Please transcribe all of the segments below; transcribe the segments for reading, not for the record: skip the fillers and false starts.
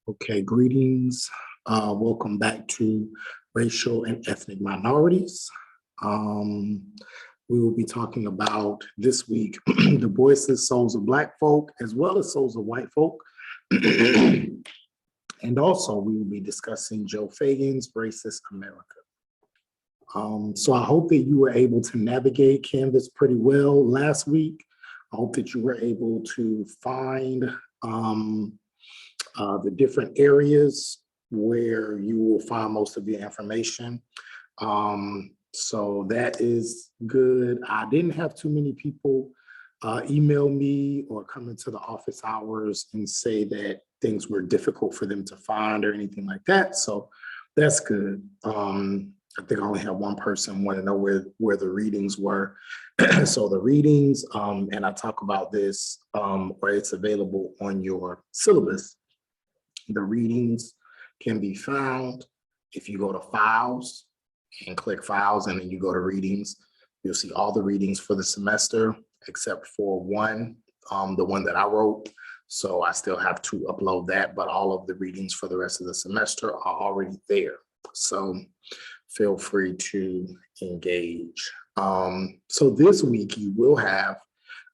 Okay, greetings. Welcome back to Racial and Ethnic Minorities. Um, we will be talking about this week the voices, souls of Black folk, as well as souls of white folk. And also, we will be discussing Joe Fagan's Racist America. So I hope that you were able to navigate Canvas pretty well last week. I hope that you were able to find the different areas where you will find most of the information. So that is good. I didn't have too many people email me or come into the office hours and say that things were difficult for them to find or anything like that. So that's good. I think I only had one person want to know where the readings were. So the readings, and I talk about this where it's available on your syllabus. The readings can be found if you go to files and click files, and then you go to readings. You'll see all the readings for the semester except for one, the one that I wrote. So I still have to upload that, but all of the readings for the rest of the semester are already there. So feel free to engage. So this week you will have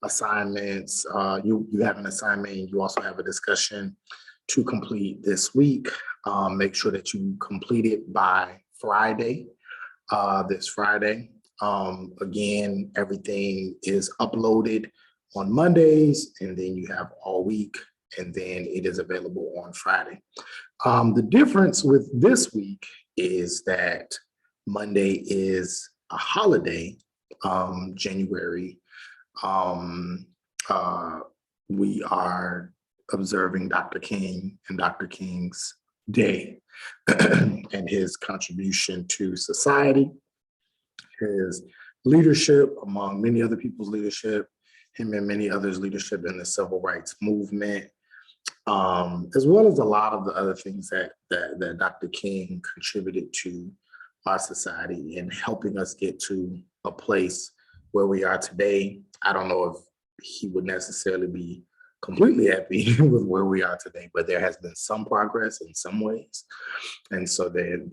assignments. You have an assignment, and you also have a discussion to complete this week. Make sure that you complete it by Friday, this Friday. Again, everything is uploaded on Mondays, and then you have all week, and then it is available on Friday. The difference with this week is that Monday is a holiday, January. We are observing Dr. King and Dr. King's Day and his contribution to society, his leadership among many other people's leadership, him and many others' leadership in the civil rights movement, as well as a lot of the other things that Dr. King contributed to our society in helping us get to a place where we are today. I don't know if he would necessarily be completely happy with where we are today, but there has been some progress in some ways. And so there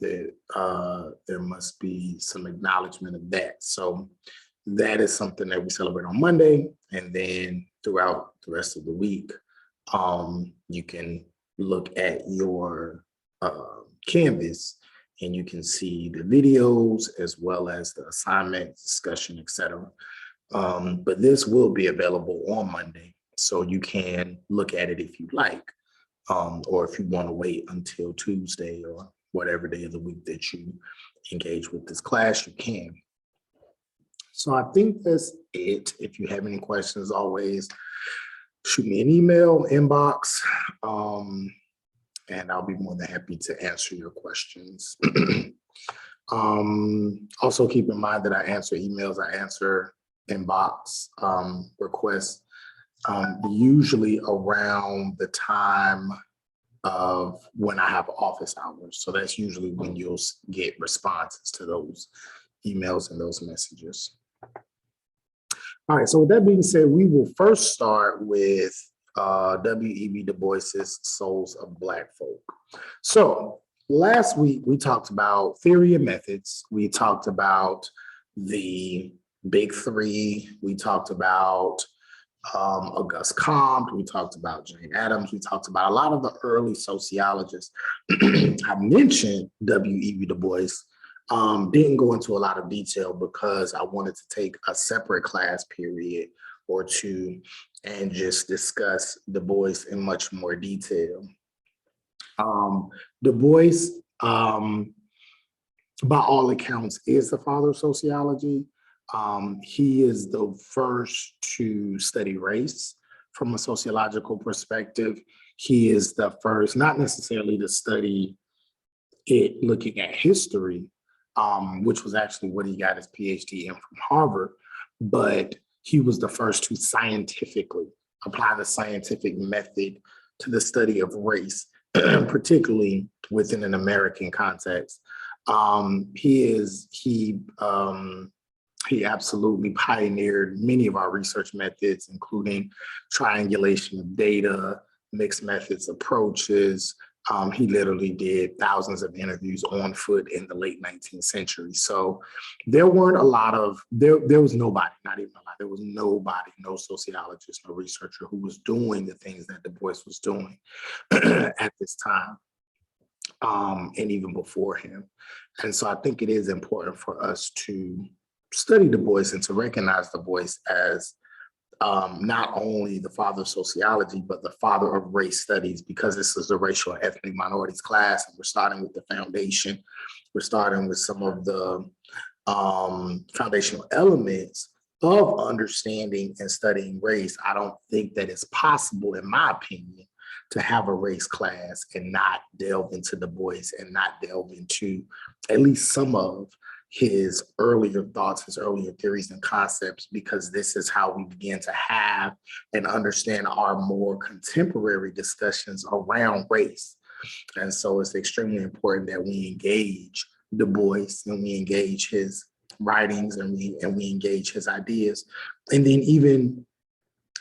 must be some acknowledgement of that. So that is something that we celebrate on Monday. And then throughout the rest of the week, you can look at your Canvas, and you can see the videos as well as the assignment, discussion, etc. But this will be available on Monday, so you can look at it if you like, or if you want to wait until Tuesday or whatever day of the week that you engage with this class, you can. So I think that's it. If you have any questions, always shoot me an email, inbox, and I'll be more than happy to answer your questions. Also keep in mind that I answer emails, I answer inbox requests, usually around the time of when I have office hours. So that's usually when you'll get responses to those emails and those messages. All right, so with that being said, we will first start with W.E.B. Du Bois's Souls of Black Folk. So last week we talked about theory and methods. We talked about the big three. We talked about Auguste Comte. We talked about Jane Addams. We talked about a lot of the early sociologists. I mentioned W.E.B. Du Bois. Didn't go into a lot of detail because I wanted to take a separate class period or two and just discuss Du Bois in much more detail. Du Bois, by all accounts, is the father of sociology. He is the first to study race from a sociological perspective. He is the first, not necessarily to study it looking at history, which was actually what he got his Ph.D. in from Harvard, but he was the first to scientifically apply the scientific method to the study of race, particularly within an American context. He absolutely pioneered many of our research methods, including triangulation of data, mixed methods approaches, He literally did thousands of interviews on foot in the late 19th century. So there weren't a lot of, there was nobody, not even a lot, there was nobody, no sociologist, no researcher who was doing the things that Du Bois was doing at this time, and even before him. And so I think it is important for us to study Du Bois and to recognize Du Bois as not only the father of sociology, but the father of race studies, because this is a racial and ethnic minorities class. And we're starting with the foundation. We're starting with some of the foundational elements of understanding and studying race. I don't think that it's possible, in my opinion, to have a race class and not delve into Du Bois and not delve into at least some of his earlier thoughts, his earlier theories and concepts, because this is how we begin to have and understand our more contemporary discussions around race. And so it's extremely important that we engage Du Bois and we engage his writings and we engage his ideas, and then even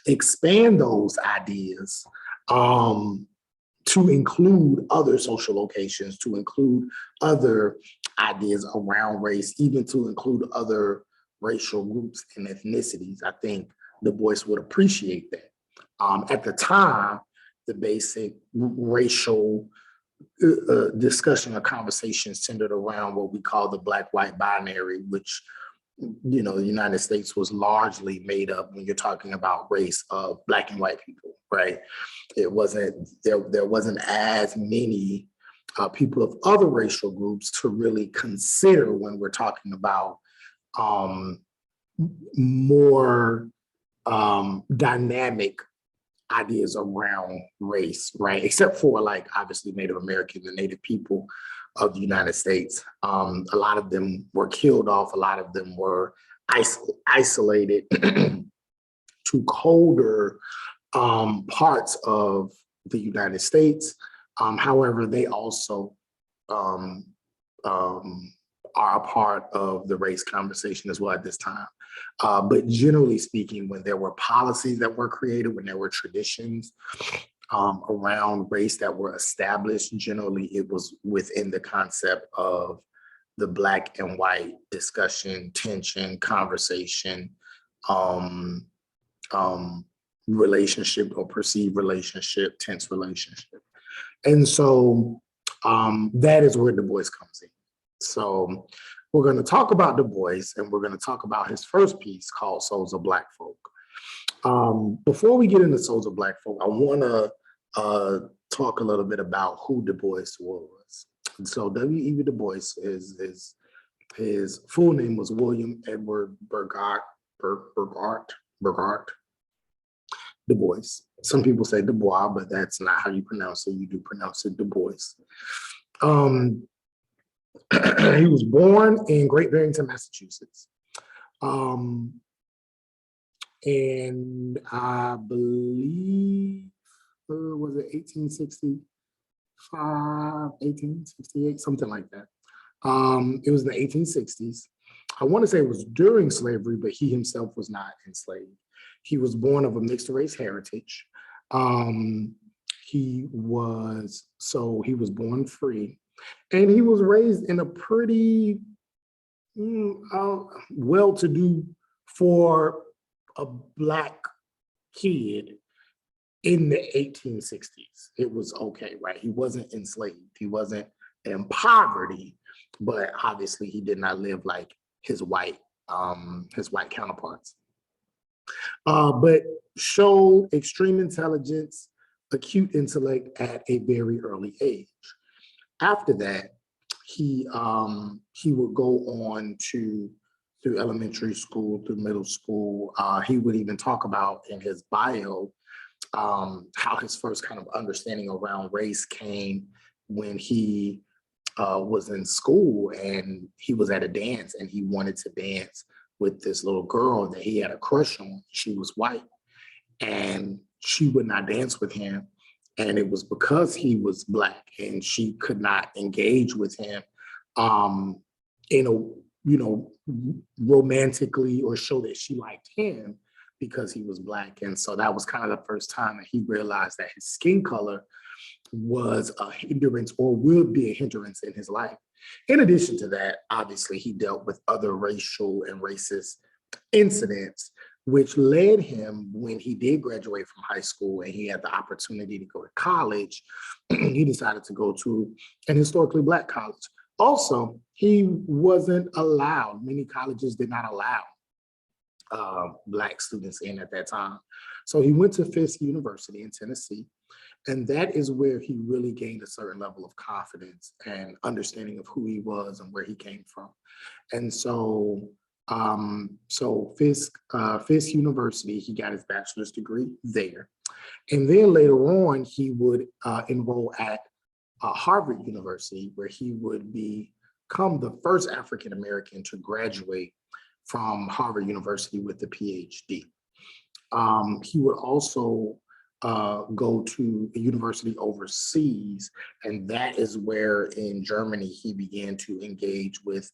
expand those ideas to include other social locations, to include other ideas around race, even to include other racial groups and ethnicities. I think Du Bois would appreciate that. At the time, the basic racial discussion or conversation centered around what we call the black-white binary, which, you know, the United States was largely made up, when you're talking about race, of Black and white people, right? It wasn't, there wasn't as many people of other racial groups to really consider when we're talking about more dynamic ideas around race, right? Except for, like, obviously Native Americans and Native people of the United States. A lot of them were killed off. A lot of them were isolated to colder parts of the United States. However, they also are a part of the race conversation as well at this time. But generally speaking, when there were policies that were created, when there were traditions around race that were established, generally it was within the concept of the Black and white discussion, tension, conversation, relationship or perceived relationship, tense relationship. And so that is where Du Bois comes in. So we're going to talk about Du Bois, and we're going to talk about his first piece called Souls of Black Folk. Before we get into Souls of Black Folk, I want to talk a little bit about who Du Bois was. And so W.E.B. Du Bois, his full name was William Edward Burghardt Du Bois. Some people say Du Bois, but that's not how you pronounce it. You do pronounce it Du Bois. He was born in Great Barrington, Massachusetts. And I believe, was it 1865, 1868, something like that. It was in the 1860s. I want to say it was during slavery, but he himself was not enslaved. He was born of a mixed race heritage. He was born free, and he was raised in a pretty well-to-do for a Black kid in the 1860s. It was okay, right? He wasn't enslaved. He wasn't in poverty, but obviously he did not live like his white counterparts. But showed extreme intelligence, acute intellect at a very early age. After that, he would go on to, through elementary school, through middle school. He would even talk about in his bio how his first kind of understanding around race came when he was in school and he was at a dance and he wanted to dance with this little girl that he had a crush on. She was white and she would not dance with him. And it was because he was Black and she could not engage with him in a, romantically, or show that she liked him because he was Black. And so that was kind of the first time that he realized that his skin color was a hindrance or would be a hindrance in his life. In addition to that, obviously, he dealt with other racial and racist incidents, which led him, when he did graduate from high school and he had the opportunity to go to college, he decided to go to an historically Black college. Also, he wasn't allowed, many colleges did not allow Black students in at that time. So he went to Fisk University in Tennessee, and that is where he really gained a certain level of confidence and understanding of who he was and where he came from. And so, Fisk University, he got his bachelor's degree there. And then later on, he would enroll at Harvard University, where he would become the first African American to graduate from Harvard University with a Ph.D. He would also go to a university overseas, and that is where in Germany he began to engage with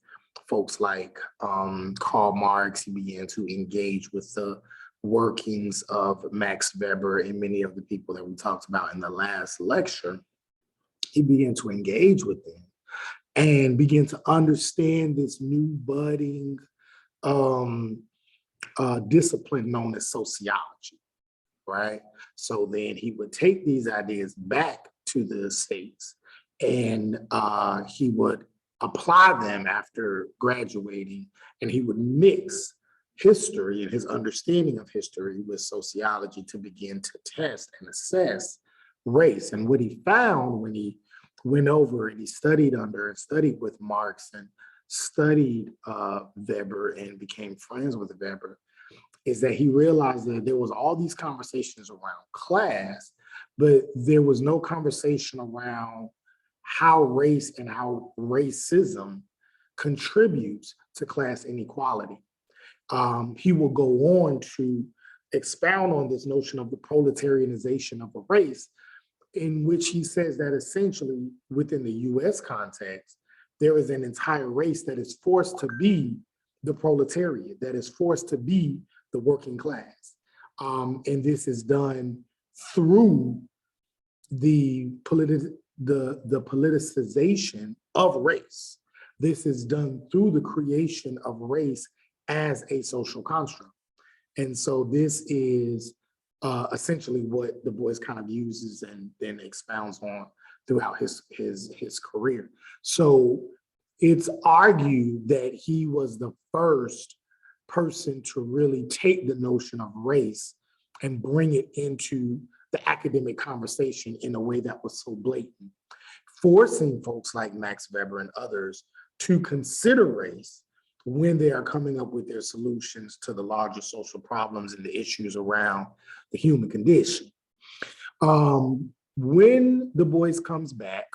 folks like Karl Marx. He began to engage with the workings of Max Weber and many of the people that we talked about in the last lecture. He began to engage with them and began to understand this new budding discipline known as sociology, right? So then he would take these ideas back to the States, and he would apply them after graduating, and he would mix history and his understanding of history with sociology to begin to test and assess race. And what he found when he went over and he studied under and studied with Marx and studied Weber and became friends with Weber, is that he realized that there was all these conversations around class, but there was no conversation around how race and how racism contributes to class inequality. He will go on to expound on this notion of the proletarianization of a race, in which he says that essentially within the US context, there is an entire race that is forced to be the proletariat, that is forced to be the working class. And this is done through the politicization of race. This is done through the creation of race as a social construct. And so this is essentially what Du Bois kind of uses and then expounds on throughout his career. So it's argued that he was the first person to really take the notion of race and bring it into the academic conversation in a way that was so blatant, forcing folks like Max Weber and others to consider race when they are coming up with their solutions to the larger social problems and the issues around the human condition. When Du Bois comes back,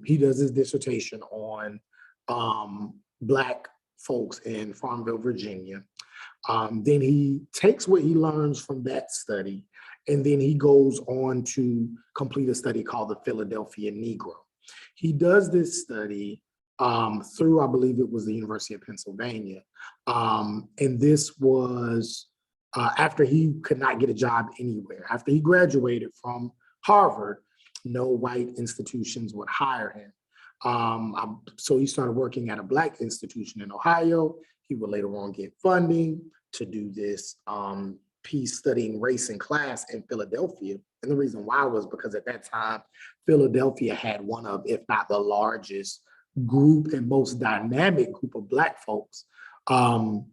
he does his dissertation on Black folks in Farmville, Virginia. Then he takes what he learns from that study, and then he goes on to complete a study called the Philadelphia Negro. He does this study through, I believe it was the University of Pennsylvania. And this was after he could not get a job anywhere. After he graduated from Harvard, no white institutions would hire him. So he started working at a Black institution in Ohio. He would later on get funding to do this piece studying race and class in Philadelphia. And the reason why was because at that time, Philadelphia had one of, if not the largest group and most dynamic group of Black folks in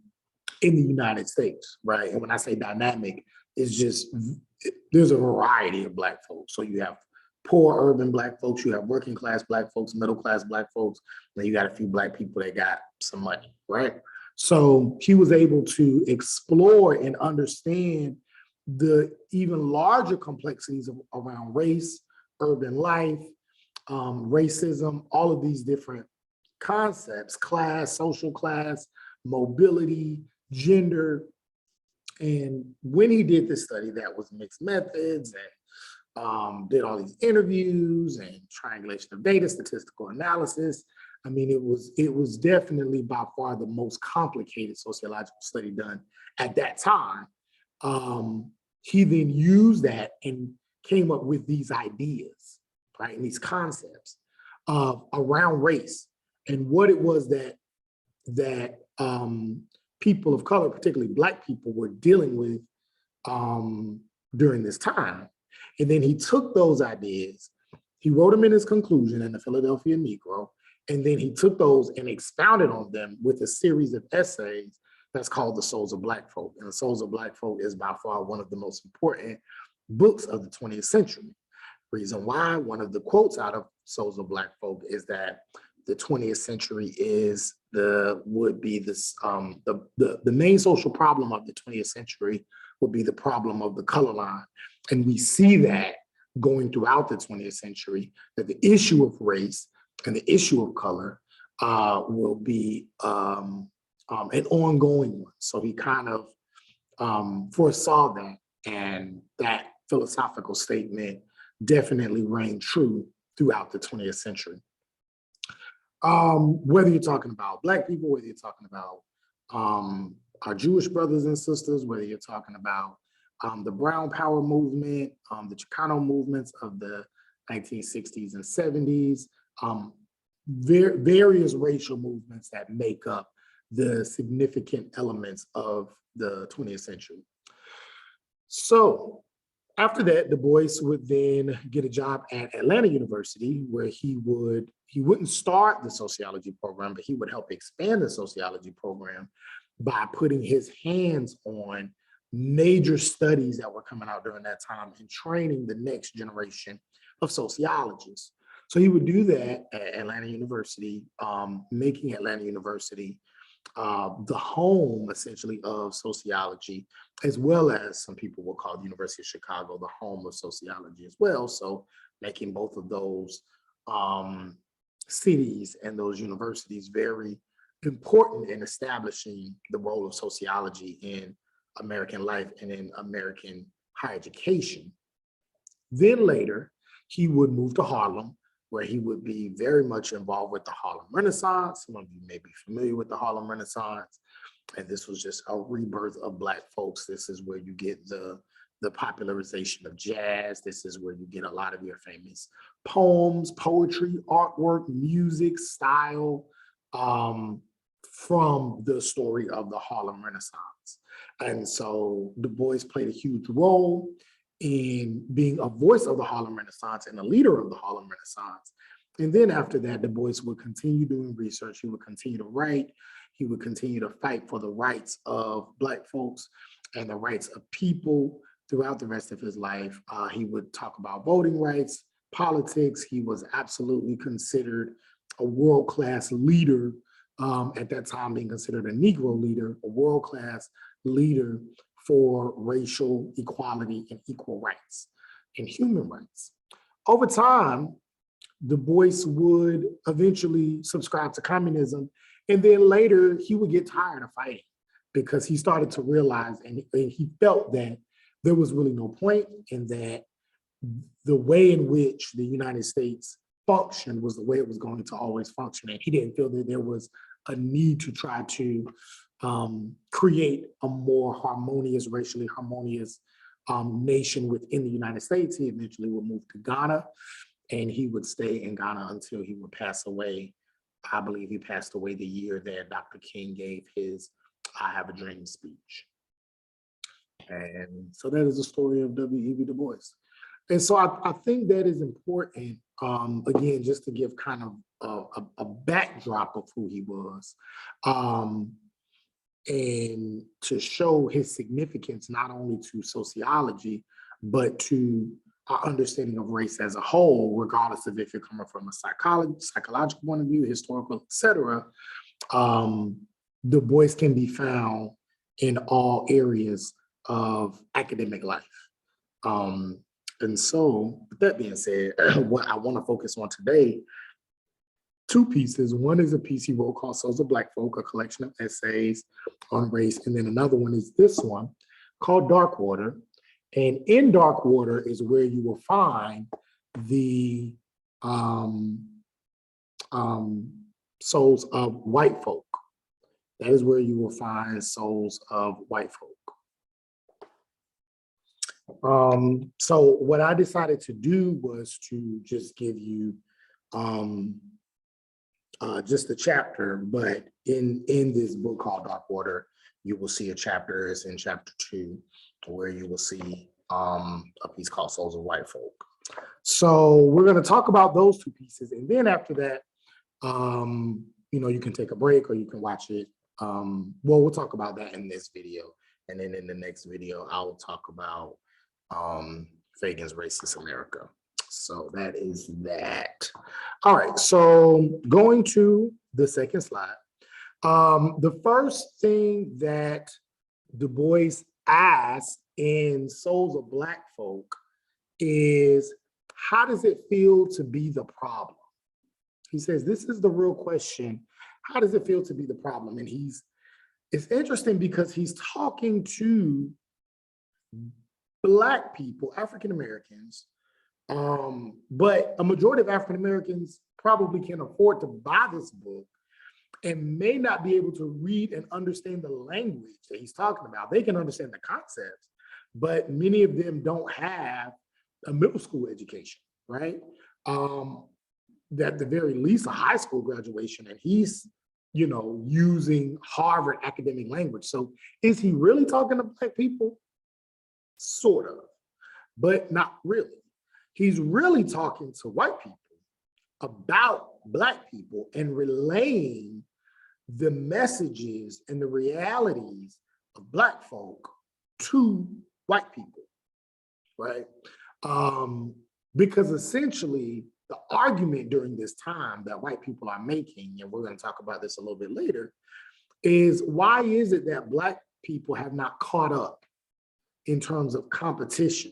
the United States, right? And when I say dynamic, it's just, there's a variety of Black folks. So you have poor urban Black folks, you have working class Black folks, middle class Black folks, then you got a few Black people that got some money, right? So he was able to explore and understand the even larger complexities around race, urban life, racism, all of these different concepts, class, social class, mobility, gender. And when he did this study, that was mixed methods and did all these interviews and triangulation of data, statistical analysis. I mean, it was definitely by far the most complicated sociological study done at that time. He then used that and came up with these ideas, right, and these concepts around race and what it was that people of color, particularly Black people, were dealing with during this time. And then he took those ideas, he wrote them in his conclusion in the Philadelphia Negro, and then he took those and expounded on them with a series of essays that's called The Souls of Black Folk. And The Souls of Black Folk is by far one of the most important books of the 20th century. Reason why, one of the quotes out of Souls of Black Folk is that the 20th century is the main social problem of the 20th century would be the problem of the color line. And we see that going throughout the 20th century, that the issue of race and the issue of color will be an ongoing one. So he kind of foresaw that, and that philosophical statement definitely reigned true throughout the 20th century. Whether you're talking about Black people, whether you're talking about our Jewish brothers and sisters, whether you're talking about the Brown Power movement, the Chicano movements of the 1960s and 70s, various racial movements that make up the significant elements of the 20th century. So after that, Du Bois would then get a job at Atlanta University, where he wouldn't start the sociology program, but he would help expand the sociology program by putting his hands on major studies that were coming out during that time and training the next generation of sociologists. So he would do that at Atlanta University, making Atlanta University the home, essentially, of sociology, as well as some people will call the University of Chicago the home of sociology as well. So making both of those cities and those universities very important in establishing the role of sociology in American life and in American higher education. Then later, he would move to Harlem, where he would be very much involved with the Harlem Renaissance. Some of you may be familiar with the Harlem Renaissance. And this was just a rebirth of Black folks. This is where you get the popularization of jazz. This is where you get a lot of your famous poems, poetry, artwork, music, style, from the story of the Harlem Renaissance. And so Du Bois played a huge role in being a voice of the Harlem Renaissance and a leader of the Harlem Renaissance. And then after that, Du Bois would continue doing research. He would continue to write. He would continue to fight for the rights of Black folks and the rights of people throughout the rest of his life. He would talk about voting rights, politics. He was absolutely considered a world-class leader, at that time being considered a Negro leader, a world-class leader for racial equality and equal rights and human rights. Over time, Du Bois would eventually subscribe to communism, and then later he would get tired of fighting because he started to realize and he felt that there was really no point, and that the way in which the United States functioned was the way it was going to always function. And he didn't feel that there was a need to try to create a more harmonious, racially harmonious nation within the United States. He eventually would move to Ghana, and he would stay in Ghana until he would pass away. I believe he passed away the year that Dr. King gave his I Have a Dream speech. And so that is the story of W.E.B. Du Bois. And so I think that is important, again, just to give kind of a backdrop of who he was, and to show his significance not only to sociology, but to our understanding of race as a whole, regardless of if you're coming from a psychological point of view, historical, et cetera. Du Bois can be found in all areas of academic life. And so, with that being said, what I want to focus on today, two pieces. One is a piece he wrote called Souls of Black Folk, a collection of essays on race. And then another one is this one called Dark Water. And in Dark Water is where you will find the souls of white folk. That is where you will find souls of white folk. So what I decided to do was to just give you just a chapter, but in this book called Dark Water, you will see a chapter, it's in chapter 2, where you will see a piece called Souls of White Folk. So we're going to talk about those two pieces, and then after that, you can take a break or you can watch it. Well, we'll talk about that in this video, and then in the next video, I'll talk about Fagan's Racist America. So that is that. All right, so going to the second slide. The first thing that Du Bois asked in Souls of Black Folk is, how does it feel to be the problem? He says, this is the real question. How does it feel to be the problem? And it's interesting because he's talking to Black people, African Americans, but a majority of African Americans probably can afford to buy this book and may not be able to read and understand the language that he's talking about. They can understand the concepts, but many of them don't have a middle school education, right? At the very least, a high school graduation, and he's, using Harvard academic language. So is he really talking to Black people? Sort of, but not really. He's really talking to white people about Black people and relaying the messages and the realities of Black folk to white people, right? Because essentially the argument during this time that white people are making, and we're going to talk about this a little bit later, is why is it that Black people have not caught up in terms of competition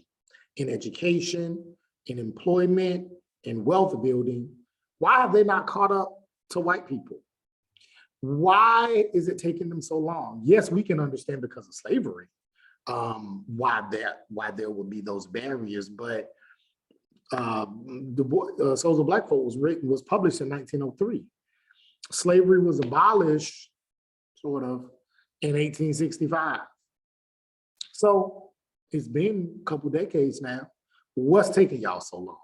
in education, in employment, in wealth building? Why have they not caught up to white people? Why is it taking them so long? Yes, we can understand because of slavery, why there would be those barriers, but Souls of Black Folk was published in 1903. Slavery was abolished, sort of, in 1865. So it's been a couple decades now. What's taking y'all so long,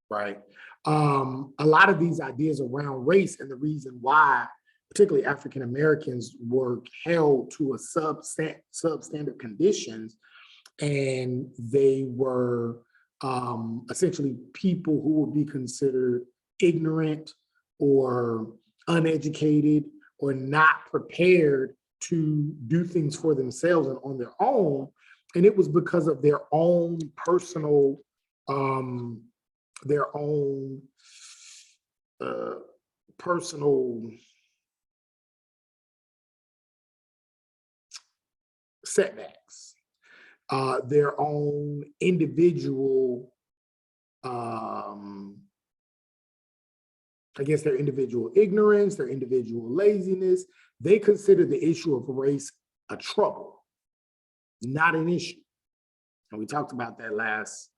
right? A lot of these ideas around race and the reason why, particularly African Americans, were held to a substandard conditions, and they were essentially people who would be considered ignorant or uneducated or not prepared to do things for themselves and on their own. And it was because of their own personal, personal setbacks, their own individual, their individual ignorance, their individual laziness. They consider the issue of race a trouble, not an issue. And we talked about that last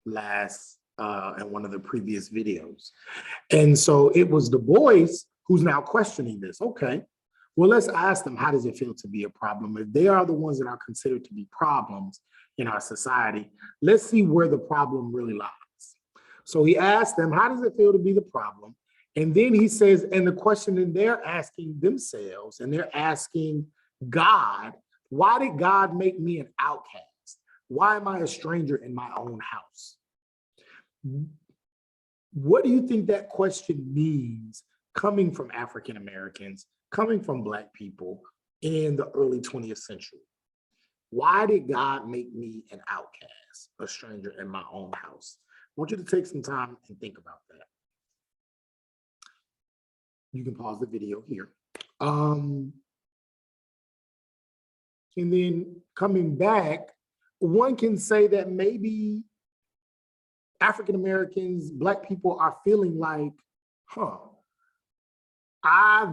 in one of the previous videos. And so it was Du Bois who's now questioning this. Okay, well, let's ask them, how does it feel to be a problem? If they are the ones that are considered to be problems in our society, let's see where the problem really lies. So he asked them, how does it feel to be the problem? And then he says, and the question that they're asking themselves, and they're asking God, why did God make me an outcast? Why am I a stranger in my own house? What do you think that question means coming from African Americans, coming from Black people in the early 20th century? Why did God make me an outcast, a stranger in my own house? I want you to take some time and think about that. You can pause the video here. And then coming back, one can say that maybe African Americans, Black people are feeling like,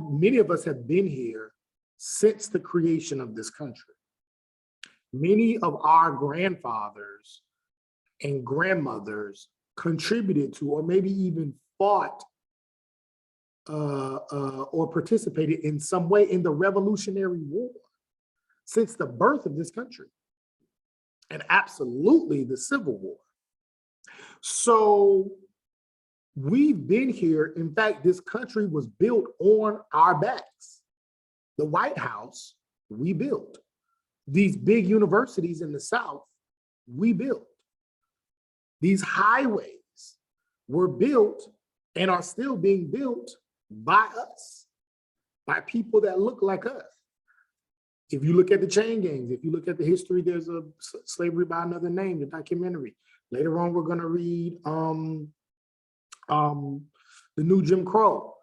many of us have been here since the creation of this country. Many of our grandfathers and grandmothers contributed to, or maybe even fought or participated in some way in the Revolutionary War since the birth of this country. and absolutely the Civil War. So we've been here. In fact, this country was built on our backs. The White House, we built. These big universities in the South, we built. These highways were built and are still being built by us, by people that look like us. If you look at the chain gangs, if you look at the history, there's a Slavery by Another Name, the documentary. Later on, we're going to read the new Jim Crow.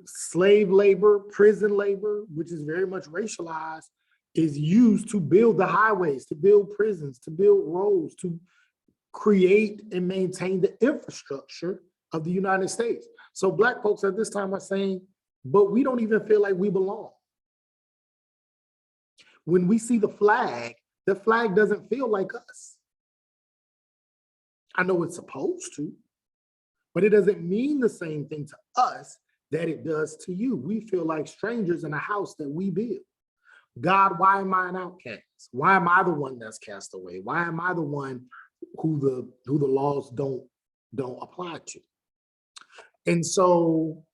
Slave labor, prison labor, which is very much racialized, is used to build the highways, to build prisons, to build roads, to create and maintain the infrastructure of the United States. So Black folks at this time are saying, but we don't even feel like we belong. When we see the flag doesn't feel like us. I know it's supposed to, but it doesn't mean the same thing to us that it does to you. We feel like strangers in a house that we build. God, why am I an outcast? Why am I the one that's cast away? Why am I the one who the laws don't apply to? And so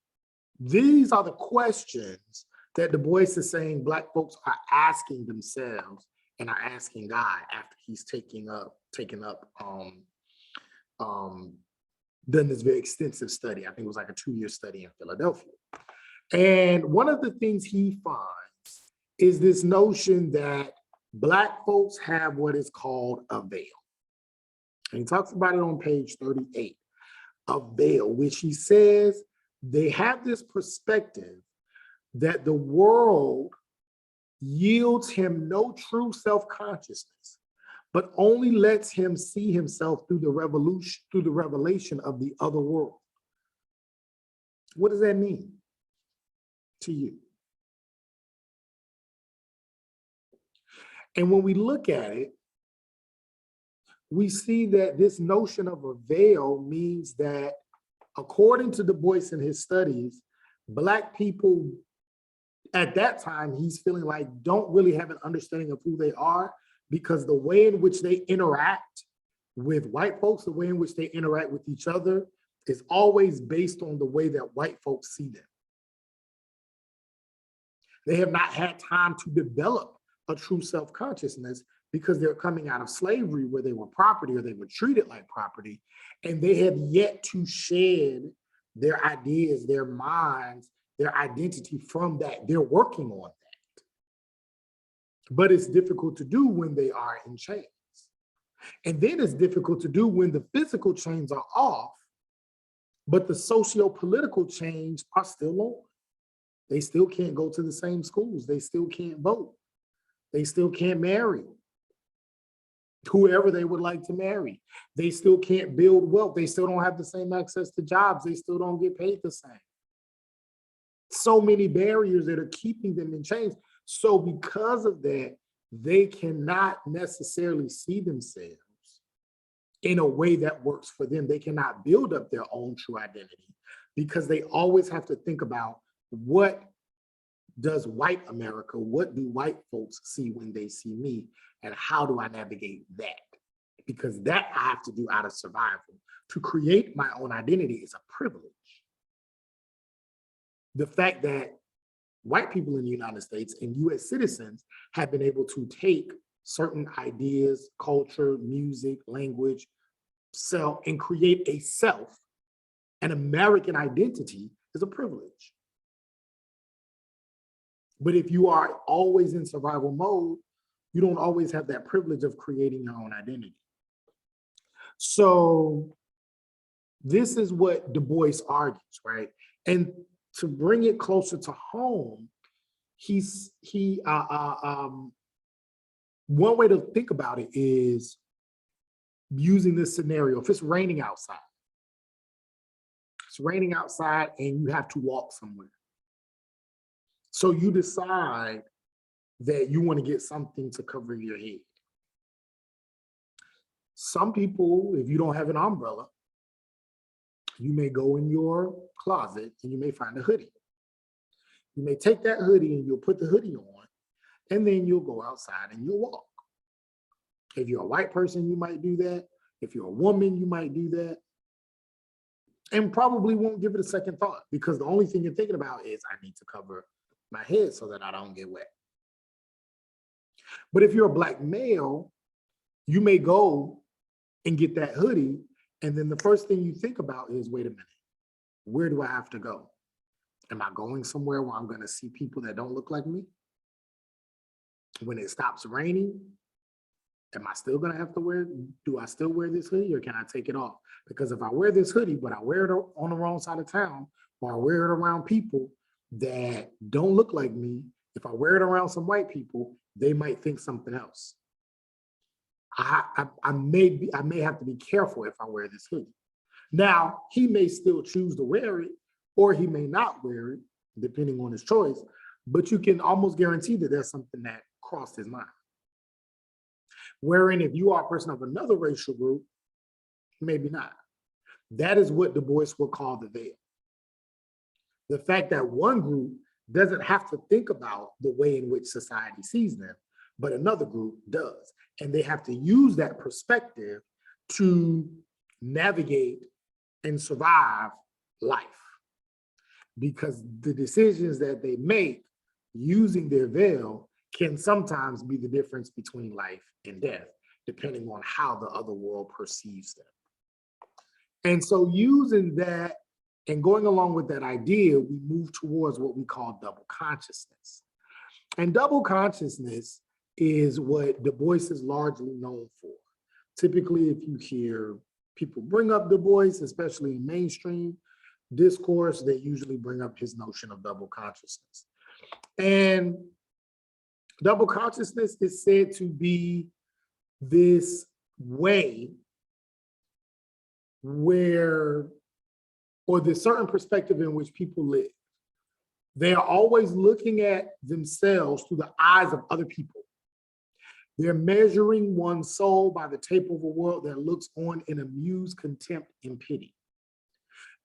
these are the questions that Du Bois is saying Black folks are asking themselves and are asking God after he's done this very extensive study. I think it was like a 2-year study in Philadelphia. And one of the things he finds is this notion that Black folks have what is called a veil. And he talks about it on page 38, a veil, which he says they have this perspective that the world yields him no true self-consciousness, but only lets him see himself through the revelation of the other world. What does that mean to you? And when we look at it, we see that this notion of a veil means that, according to Du Bois in his studies, Black people at that time, he's feeling like don't really have an understanding of who they are, because the way in which they interact with white folks, the way in which they interact with each other is always based on the way that white folks see them. They have not had time to develop a true self-consciousness because they're coming out of slavery where they were property or they were treated like property, and they have yet to shed their ideas, their minds, their identity from that. They're working on that. But it's difficult to do when they are in chains. And then it's difficult to do when the physical chains are off, but the socio-political chains are still on. They still can't go to the same schools. They still can't vote. They still can't marry whoever they would like to marry. They still can't build wealth. They still don't have the same access to jobs. They still don't get paid the same. So many barriers that are keeping them in chains. So because of that, they cannot necessarily see themselves in a way that works for them. They cannot build up their own true identity because they always have to think about, what does white America, what do white folks see when they see me, and how do I navigate that? Because that I have to do out of survival. To create my own identity is a privilege. The fact that white people in the United States and US citizens have been able to take certain ideas, culture, music, language, self, and create a self, an American identity, is a privilege. But if you are always in survival mode, you don't always have that privilege of creating your own identity. So this is what Du Bois argues, right? And to bring it closer to home, one way to think about it is using this scenario. If it's raining outside, and you have to walk somewhere. So you decide that you want to get something to cover your head. Some people, if you don't have an umbrella, you may go in your closet and you may find a hoodie. You may take that hoodie and you'll put the hoodie on, and then you'll go outside and you'll walk. If you're a white person, you might do that. If you're a woman, you might do that. And probably won't give it a second thought because the only thing you're thinking about is I need to cover my head so that I don't get wet. But if you're a Black male, you may go and get that hoodie. And then the first thing you think about is, wait a minute, where do I have to go? Am I going somewhere where I'm going to see people that don't look like me? When it stops raining, am I still going to have to do I still wear this hoodie or can I take it off? Because if I wear this hoodie, but I wear it on the wrong side of town, or I wear it around people that don't look like me, if I wear it around some white people, they might think something else. I may have to be careful if I wear this hoodie. Now, he may still choose to wear it, or he may not wear it, depending on his choice, but you can almost guarantee that there's something that crossed his mind. Wherein if you are a person of another racial group, maybe not. That is what Du Bois would call the veil. The fact that one group doesn't have to think about the way in which society sees them, but another group does. And they have to use that perspective to navigate and survive life. Because the decisions that they make using their veil can sometimes be the difference between life and death, depending on how the other world perceives them. And so using that and going along with that idea, we move towards what we call double consciousness. And double consciousness is what Du Bois is largely known for. Typically, if you hear people bring up Du Bois, especially in mainstream discourse, they usually bring up his notion of double consciousness. And double consciousness is said to be this way where, or the certain perspective in which people live. They are always looking at themselves through the eyes of other people. They're measuring one's soul by the tape of a world that looks on in amused contempt and pity.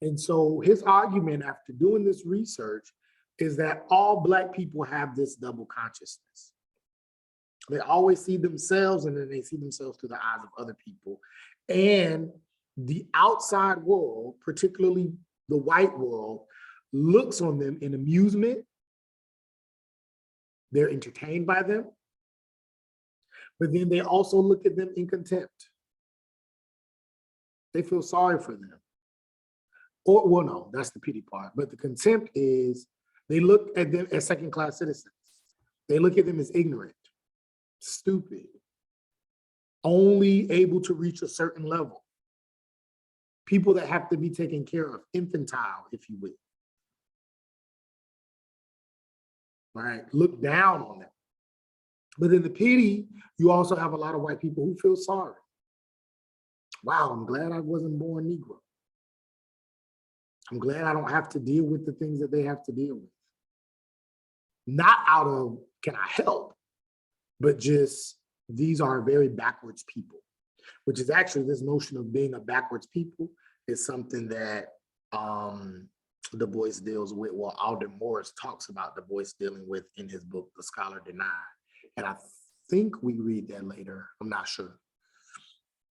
And so his argument after doing this research is that all Black people have this double consciousness. They always see themselves and then they see themselves through the eyes of other people. And the outside world, particularly the white world, looks on them in amusement. They're entertained by them. But then they also look at them in contempt. They feel sorry for them. Or, well, no, that's the pity part. But the contempt is they look at them as second-class citizens. They look at them as ignorant, stupid, only able to reach a certain level. People that have to be taken care of, infantile, if you will. Right? Look down on them. But in the pity, you also have a lot of white people who feel sorry. Wow, I'm glad I wasn't born Negro. I'm glad I don't have to deal with the things that they have to deal with. Not out of, can I help? But just, these are very backwards people, which is actually this notion of being a backwards people is something that Du Bois deals with, well, Alden Morris talks about Du Bois dealing with in his book, The Scholar Denied. And I think we read that later. I'm not sure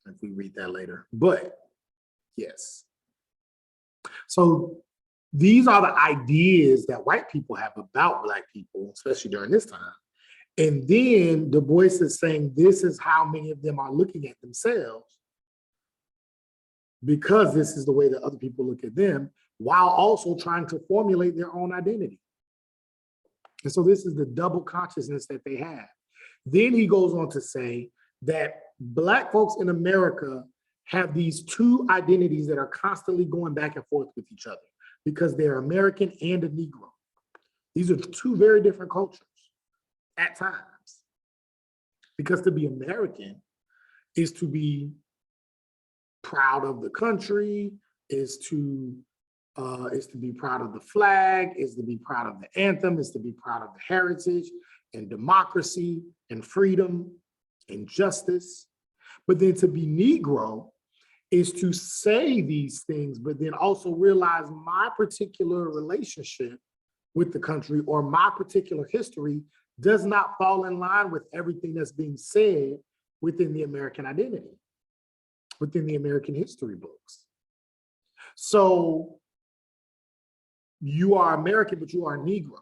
if we read that later, but yes. So these are the ideas that white people have about Black people, especially during this time. And then Du Bois is saying this is how many of them are looking at themselves because this is the way that other people look at them, while also trying to formulate their own identity. And so this is the double consciousness that they have. Then he goes on to say that Black folks in America have these two identities that are constantly going back and forth with each other because they're American and a Negro. These are two very different cultures at times. Because to be American is to be proud of the country, is to be proud of the flag, is to be proud of the anthem, is to be proud of the heritage and democracy and freedom and justice. But then to be Negro is to say these things, but then also realize my particular relationship with the country or my particular history does not fall in line with everything that's being said within the American identity, within the American history books. So you are American, but you are a Negro.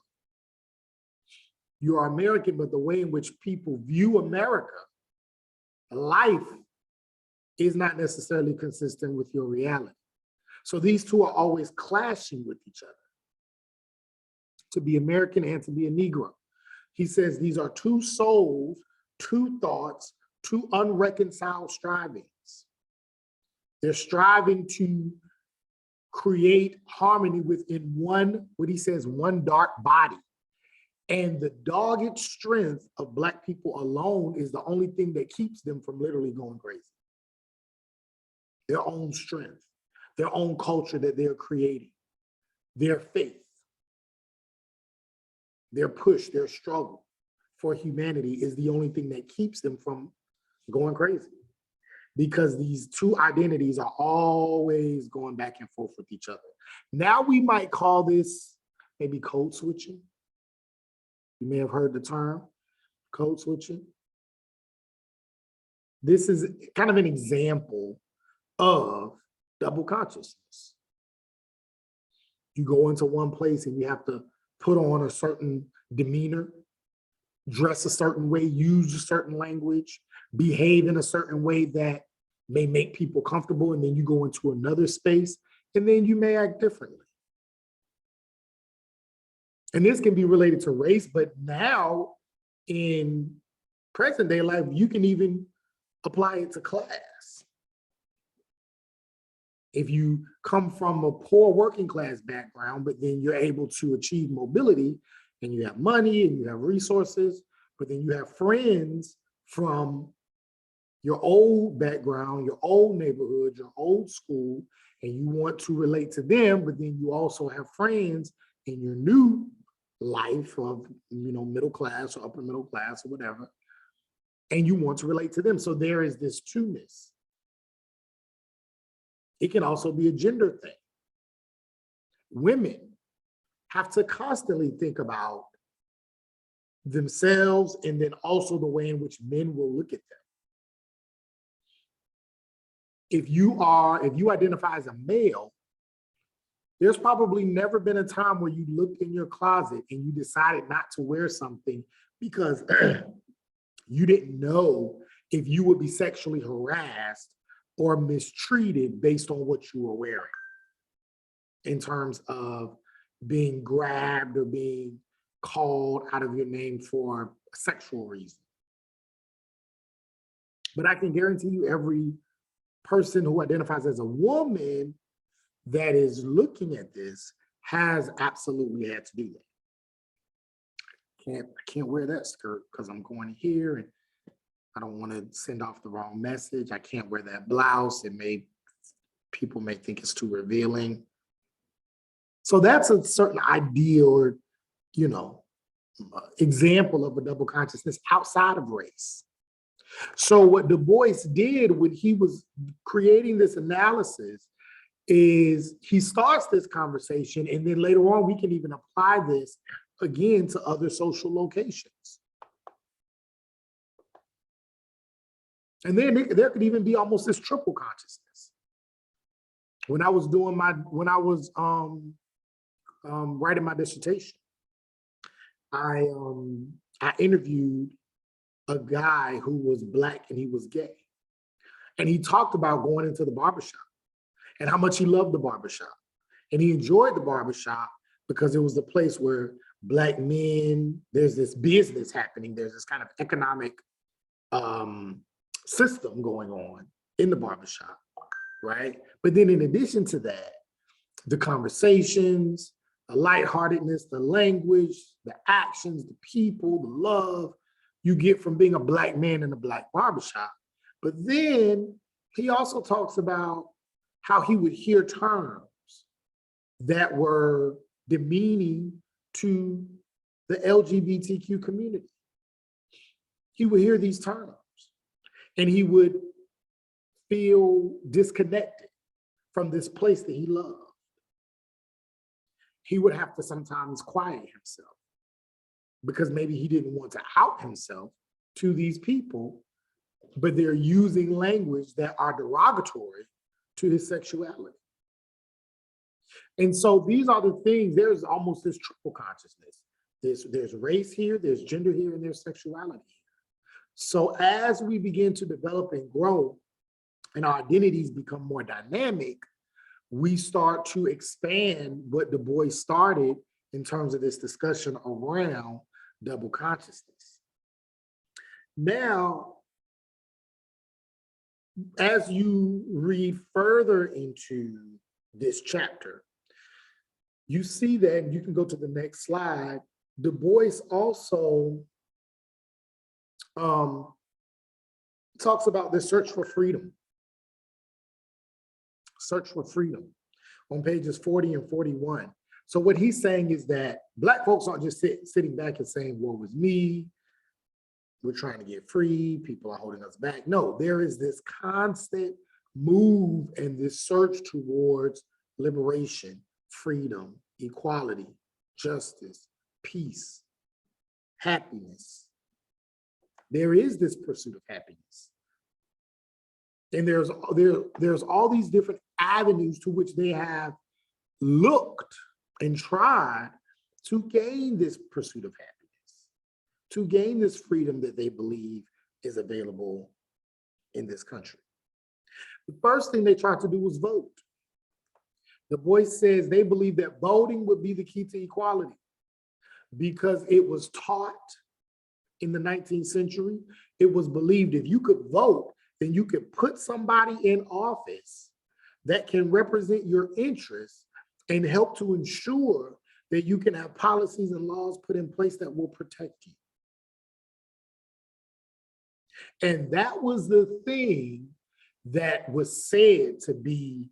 You are American, but the way in which people view America, life, is not necessarily consistent with your reality. So these two are always clashing with each other, to be American and to be a Negro. He says these are two souls, two thoughts, two unreconciled strivings. They're striving to create harmony within one, what he says, one dark body. And the dogged strength of Black people alone is the only thing that keeps them from literally going crazy. Their own strength, their own culture that they're creating, their faith, their push, their struggle for humanity is the only thing that keeps them from going crazy. Because these two identities are always going back and forth with each other. Now we might call this maybe code switching. You may have heard the term code switching. This is kind of an example of double consciousness. You go into one place and you have to put on a certain demeanor, dress a certain way, use a certain language, behave in a certain way that may make people comfortable, and then you go into another space and then you may act differently. And this can be related to race, but now in present day life, you can even apply it to class. If you come from a poor working class background, but then you're able to achieve mobility and you have money and you have resources, but then you have friends from your old background, your old neighborhood, your old school, and you want to relate to them, but then you also have friends in your new life of, middle class or upper middle class or whatever, and you want to relate to them. So there is this two-ness. It can also be a gender thing. Women have to constantly think about themselves and then also the way in which men will look at them. If you identify as a male, there's probably never been a time where you looked in your closet and you decided not to wear something because you didn't know if you would be sexually harassed or mistreated based on what you were wearing in terms of being grabbed or being called out of your name for a sexual reason. But I can guarantee you every person who identifies as a woman that is looking at this has absolutely had to do that. I can't wear that skirt because I'm going here and I don't want to send off the wrong message. I can't wear that blouse. People may think it's too revealing. So that's a certain idea or, example of a double consciousness outside of race. So what Du Bois did when he was creating this analysis is he starts this conversation, and then later on we can even apply this again to other social locations. And then there could even be almost this triple consciousness. When I was writing my dissertation, I interviewed a guy who was Black and he was gay. And he talked about going into the barbershop and how much he loved the barbershop. And he enjoyed the barbershop because it was the place where Black men, there's this business happening, there's this kind of economic system going on in the barbershop, right? But then in addition to that, the conversations, the lightheartedness, the language, the actions, the people, the love you get from being a Black man in a Black barbershop. But then he also talks about how he would hear terms that were demeaning to the LGBTQ community. He would hear these terms and he would feel disconnected from this place that he loved. He would have to sometimes quiet himself because maybe he didn't want to out himself to these people but they're using language that are derogatory to his sexuality. And so these are the things, there's almost this triple consciousness. There's race here, there's gender here, and there's sexuality here. So as we begin to develop and grow and our identities become more dynamic, we start to expand what Du Bois started in terms of this discussion around double consciousness. Now, as you read further into this chapter, you see that, you can go to the next slide, Du Bois also talks about the search for freedom. Search for freedom on pages 40 and 41. So what he's saying is that Black folks aren't just sitting back and saying, woe was me, we're trying to get free, people are holding us back. No, there is this constant move and this search towards liberation, freedom, equality, justice, peace, happiness. There is this pursuit of happiness. And there's all these different avenues to which they have looked and tried to gain this pursuit of happiness, to gain this freedom that they believe is available in this country. The first thing they tried to do was vote. Du Bois says they believe that voting would be the key to equality because it was taught in the 19th century. It was believed if you could vote, then you could put somebody in office that can represent your interests and help to ensure that you can have policies and laws put in place that will protect you. And that was the thing that was said to be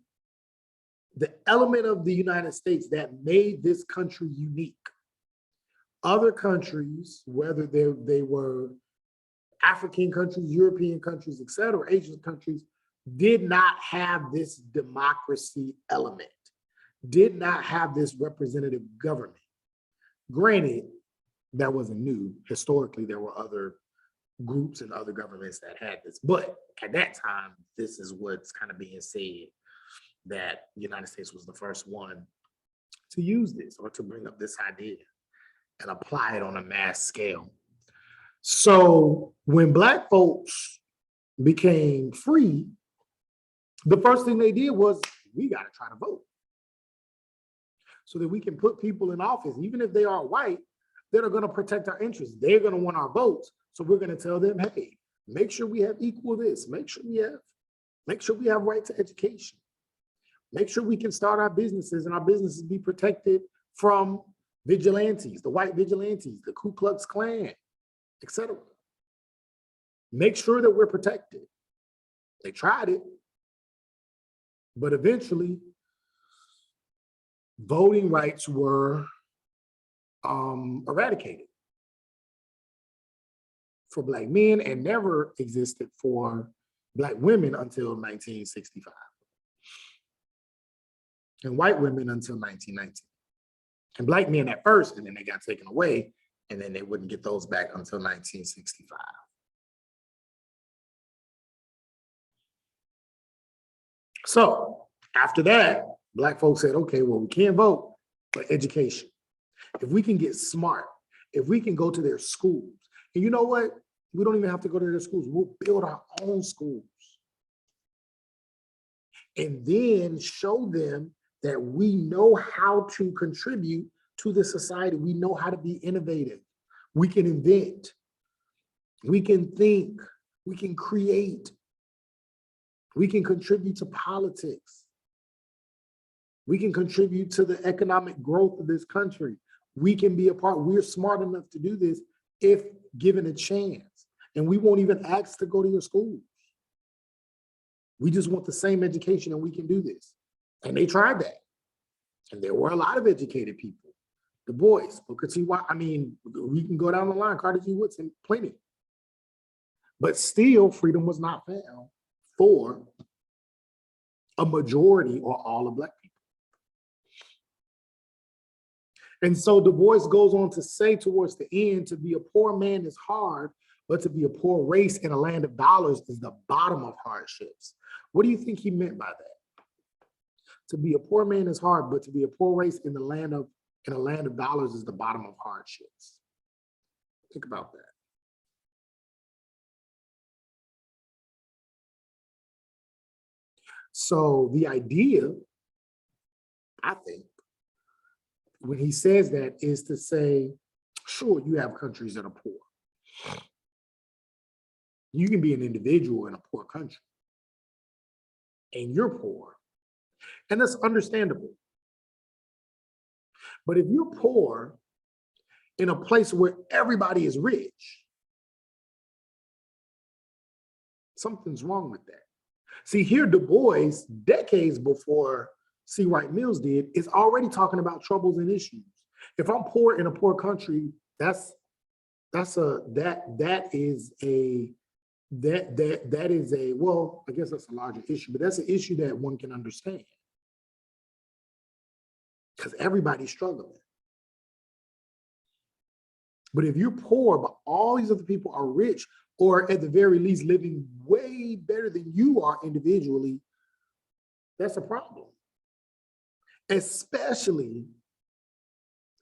the element of the United States that made this country unique. Other countries, whether they were African countries, European countries, et cetera, Asian countries, did not have this democracy element, did not have this representative government. Granted, that wasn't new. Historically, there were other groups and other governments that had this, but at that time, this is what's kind of being said, that the United States was the first one to use this or to bring up this idea and apply it on a mass scale. So when Black folks became free, the first thing they did was, we got to try to vote so that we can put people in office, even if they are white, that are going to protect our interests. They're going to want our votes. So we're going to tell them, hey, make sure we have equal this, make sure we have right to education. Make sure we can start our businesses and our businesses be protected from vigilantes, the white vigilantes, the Ku Klux Klan, etc. Make sure that we're protected. They tried it, but eventually voting rights were eradicated for Black men and never existed for Black women until 1965. And white women until 1990. And Black men at first, and then they got taken away, and then they wouldn't get those back until 1965. So after that, Black folks said, okay, well, we can't vote, but education. If we can get smart, if we can go to their schools, and you know what? We don't even have to go to their schools. We'll build our own schools. And then show them that we know how to contribute to the society. We know how to be innovative. We can invent. We can think. We can create. We can contribute to politics. We can contribute to the economic growth of this country. We can be a part. We're smart enough to do this if given a chance. And we won't even ask to go to your schools. We just want the same education and we can do this. And they tried that. And there were a lot of educated people. Du Bois, Booker T. Washington, I mean, we can go down the line, Carter G. Woodson, plenty. But still, freedom was not found for a majority or all of Black people. And so Du Bois goes on to say towards the end, to be a poor man is hard, but to be a poor race in a land of dollars is the bottom of hardships. What do you think he meant by that? To be a poor man is hard, but to be a poor race in a land of dollars is the bottom of hardships. Think about that. So the idea, I think, when he says that is to say, sure, you have countries that are poor. You can be an individual in a poor country and you're poor, and that's understandable. But if you're poor in a place where everybody is rich, something's wrong with that. See, here Du Bois, decades before C. Wright Mills did, is already talking about troubles and issues. If I'm poor in a poor country, that is a well, I guess that's a larger issue, but that's an issue that one can understand because everybody's struggling. But if you're poor, but all these other people are rich, or at the very least living way better than you are individually, that's a problem. Especially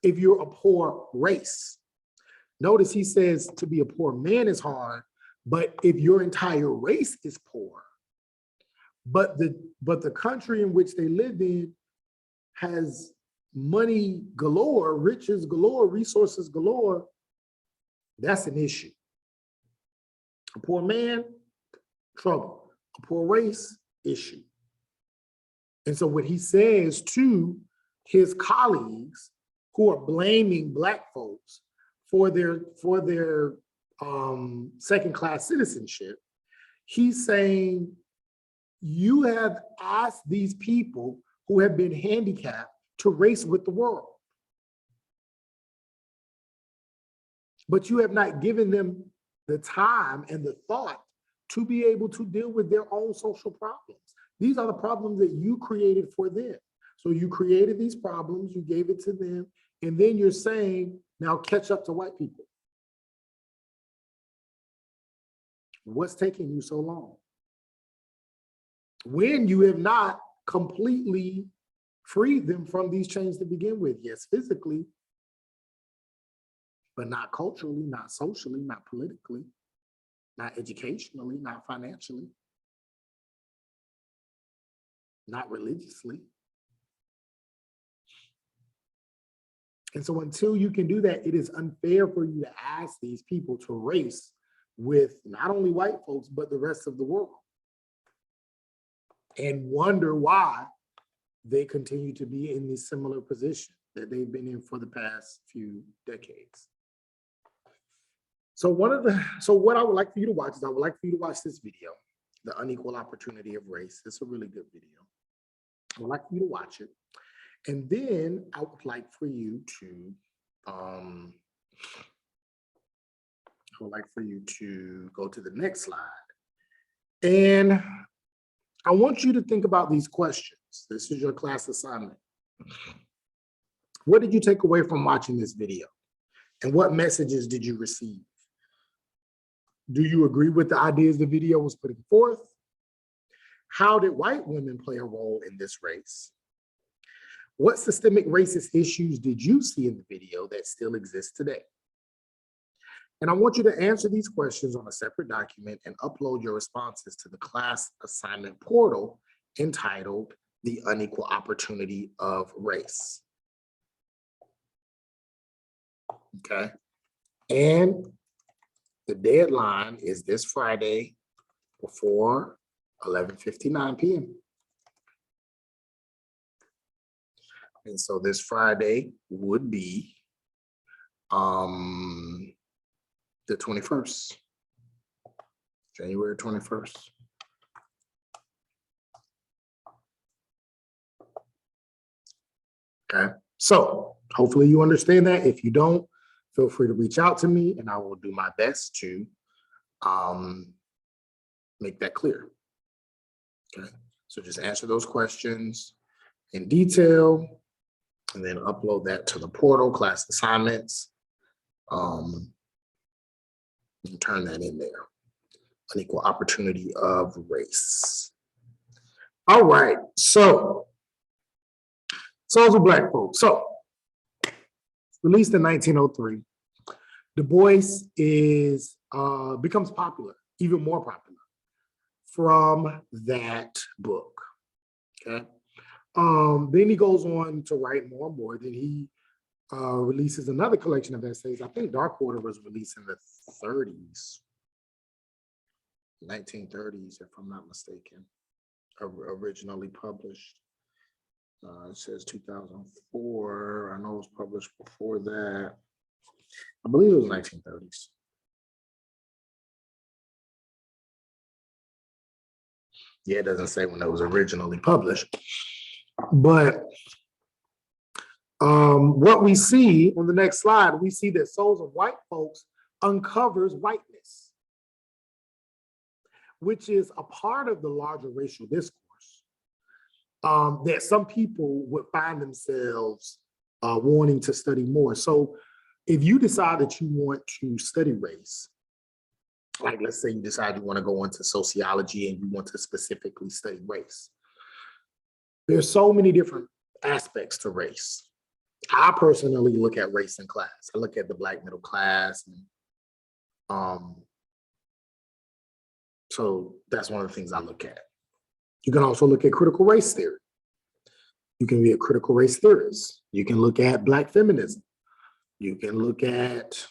if you're a poor race. Notice he says to be a poor man is hard, but if your entire race is poor, but the country in which they live in has money galore, riches galore, resources galore, that's an issue. A poor man, trouble. A poor race, issue. And so what he says to his colleagues who are blaming Black folks for their second-class citizenship, he's saying, you have asked these people who have been handicapped to race with the world. But you have not given them the time and the thought to be able to deal with their own social problems. These are the problems that you created for them. So you created these problems, you gave it to them, and then you're saying, now catch up to white people. What's taking you so long? When you have not completely freed them from these chains to begin with. Yes, physically, but not culturally, not socially, not politically, not educationally, not financially, not religiously. And so until you can do that, it is unfair for you to ask these people to race with not only white folks, but the rest of the world. And wonder why they continue to be in this similar position that they've been in for the past few decades. So what I would like for you to watch is I would like for you to watch this video, The Unequal Opportunity of Race. It's a really good video. I would like for you to watch it. And then I would like for you to, go to the next slide. And I want you to think about these questions. This is your class assignment. What did you take away from watching this video? And what messages did you receive? Do you agree with the ideas the video was putting forth? How did white women play a role in this race? What systemic racist issues did you see in the video that still exist today? And I want you to answer these questions on a separate document and upload your responses to the class assignment portal entitled The Unequal Opportunity of Race. Okay. And the deadline is this Friday before 11:59 p.m. And so this Friday would be the 21st, January 21st. Okay, so hopefully you understand that. If you don't, feel free to reach out to me and I will do my best to make that clear. Okay, so just answer those questions in detail and then upload that to the portal, class assignments. And turn that in there. Unequal opportunity of race. All right, so Souls of Black Folks. So, released in 1903, Du Bois becomes popular, even more popular, from that book. Okay. Then he goes on to write more and more. Then he releases another collection of essays. I think Darkwater was released in the 30s, 1930s, if I'm not mistaken, originally published. It says 2004. I know it was published before that. I believe it was 1930s. Yeah, it doesn't say when it was originally published. But what we see on the next slide, we see that Souls of White Folks uncovers whiteness, which is a part of the larger racial discourse that some people would find themselves wanting to study more. So if you decide that you want to study race, like let's say you decide you want to go into sociology and you want to specifically study race, there's so many different aspects to race. I personally look at race and class. I look at the Black middle class. And, so that's one of the things I look at. You can also look at critical race theory. You can be a critical race theorist. You can look at Black feminism. You can look at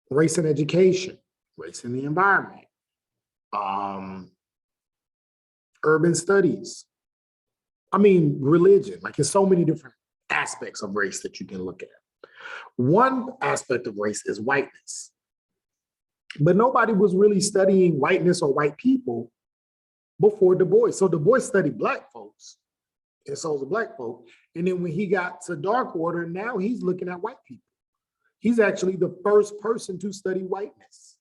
race and education, race and the environment, urban studies. I mean, religion, like there's so many different aspects of race that you can look at. One aspect of race is whiteness, but nobody was really studying whiteness or white people before Du Bois. So Du Bois studied Black folks and Souls of Black folk. And then when he got to Darkwater, now he's looking at white people. He's actually the first person to study whiteness,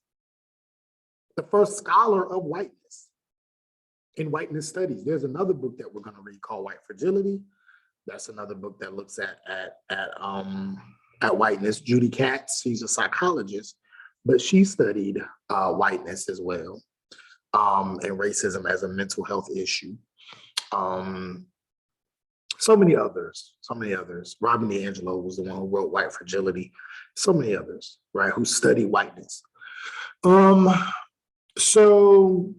the first scholar of whiteness in whiteness studies. There's another book that we're going to read called White Fragility. That's another book that looks at whiteness. Judy Katz, she's a psychologist, but she studied whiteness as well, and racism as a mental health issue. So many others. Robin DiAngelo was the one who wrote White Fragility. So many others, right, who study whiteness. So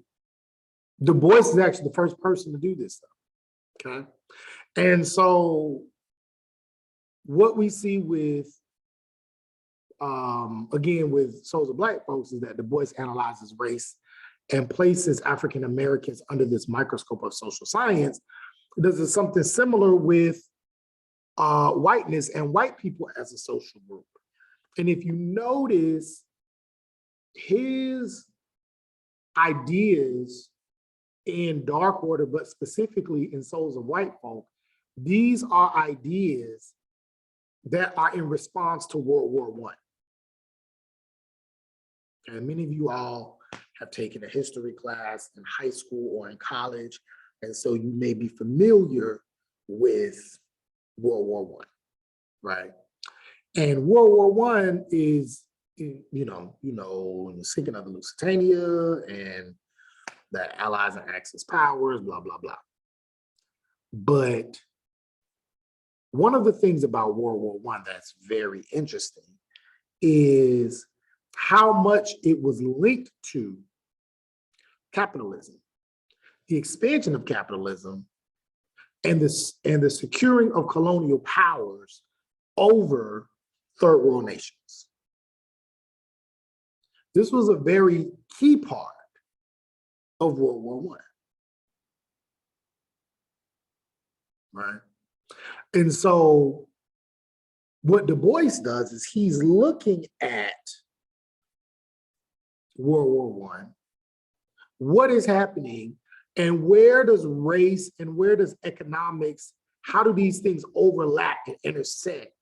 Du Bois is actually the first person to do this stuff, okay? And so what we see with, again, with Souls of Black Folks is that Du Bois analyzes race and places African Americans under this microscope of social science. Does something similar with whiteness and white people as a social group. And if you notice his ideas in Darkwater, but specifically in Souls of White Folk, these are ideas that are in response to World War I. And many of you all have taken a history class in high school or in college, and so you may be familiar with World War I, right? And World War I is, you know, the sinking of the Lusitania and the Allies and Axis powers, blah, blah, blah. But one of the things about World War I that's very interesting is how much it was linked to capitalism, the expansion of capitalism, and the securing of colonial powers over third world nations. This was a very key part of World War I, right? And so what Du Bois does is he's looking at World War I, what is happening, and where does race and where does economics, how do these things overlap and intersect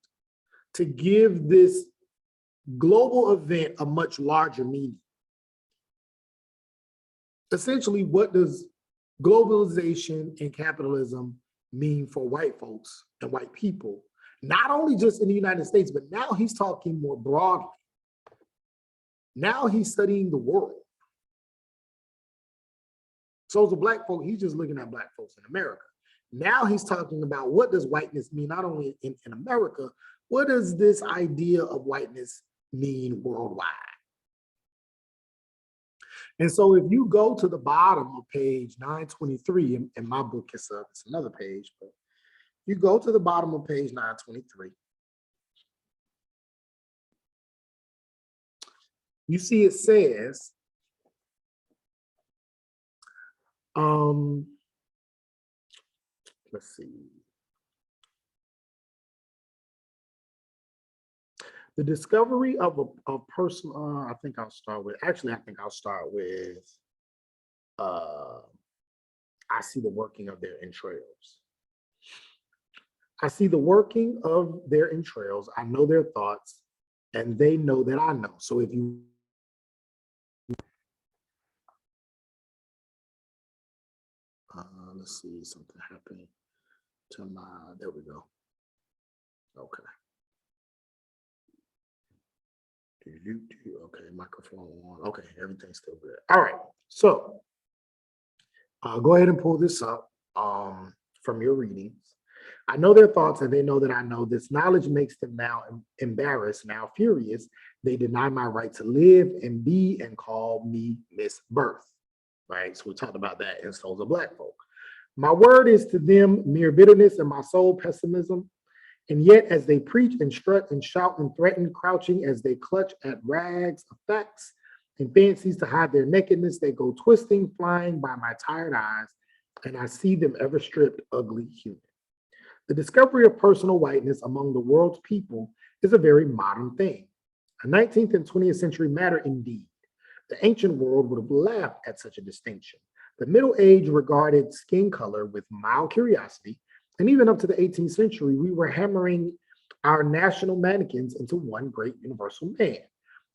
to give this global event a much larger meaning? Essentially, what does globalization and capitalism mean for white folks and white people? Not only just in the United States, but now he's talking more broadly. Now he's studying the world. So as a black folk, he's just looking at black folks in America. Now he's talking about what does whiteness mean, not only in America, what does this idea of whiteness mean worldwide? And so if you go to the bottom of page 923, in my book, it's another page, but you go to the bottom of page 923, you see it says, let's see. The discovery of a person, I think I'll start with, I see the working of their entrails. I see the working of their entrails. I know their thoughts, and they know that I know. So if you let's see, something happened to there we go. Okay. Okay, microphone on. Okay, everything's still good. All right, so go ahead and pull this up from your readings. I know their thoughts and they know that I know. This knowledge makes them now embarrassed, now furious. They deny my right to live and be and call me Miss Birth, right? So we talked about that in Souls of Black Folk. My word is to them mere bitterness and my soul pessimism. And yet as they preach and strut and shout and threaten, crouching as they clutch at rags of facts and fancies to hide their nakedness, they go twisting, flying by my tired eyes, and I see them ever stripped, ugly human. The discovery of personal whiteness among the world's people is a very modern thing. A 19th and 20th century matter indeed. The ancient world would have laughed at such a distinction. The Middle Age regarded skin color with mild curiosity, and even up to the 18th century, we were hammering our national mannequins into one great universal man,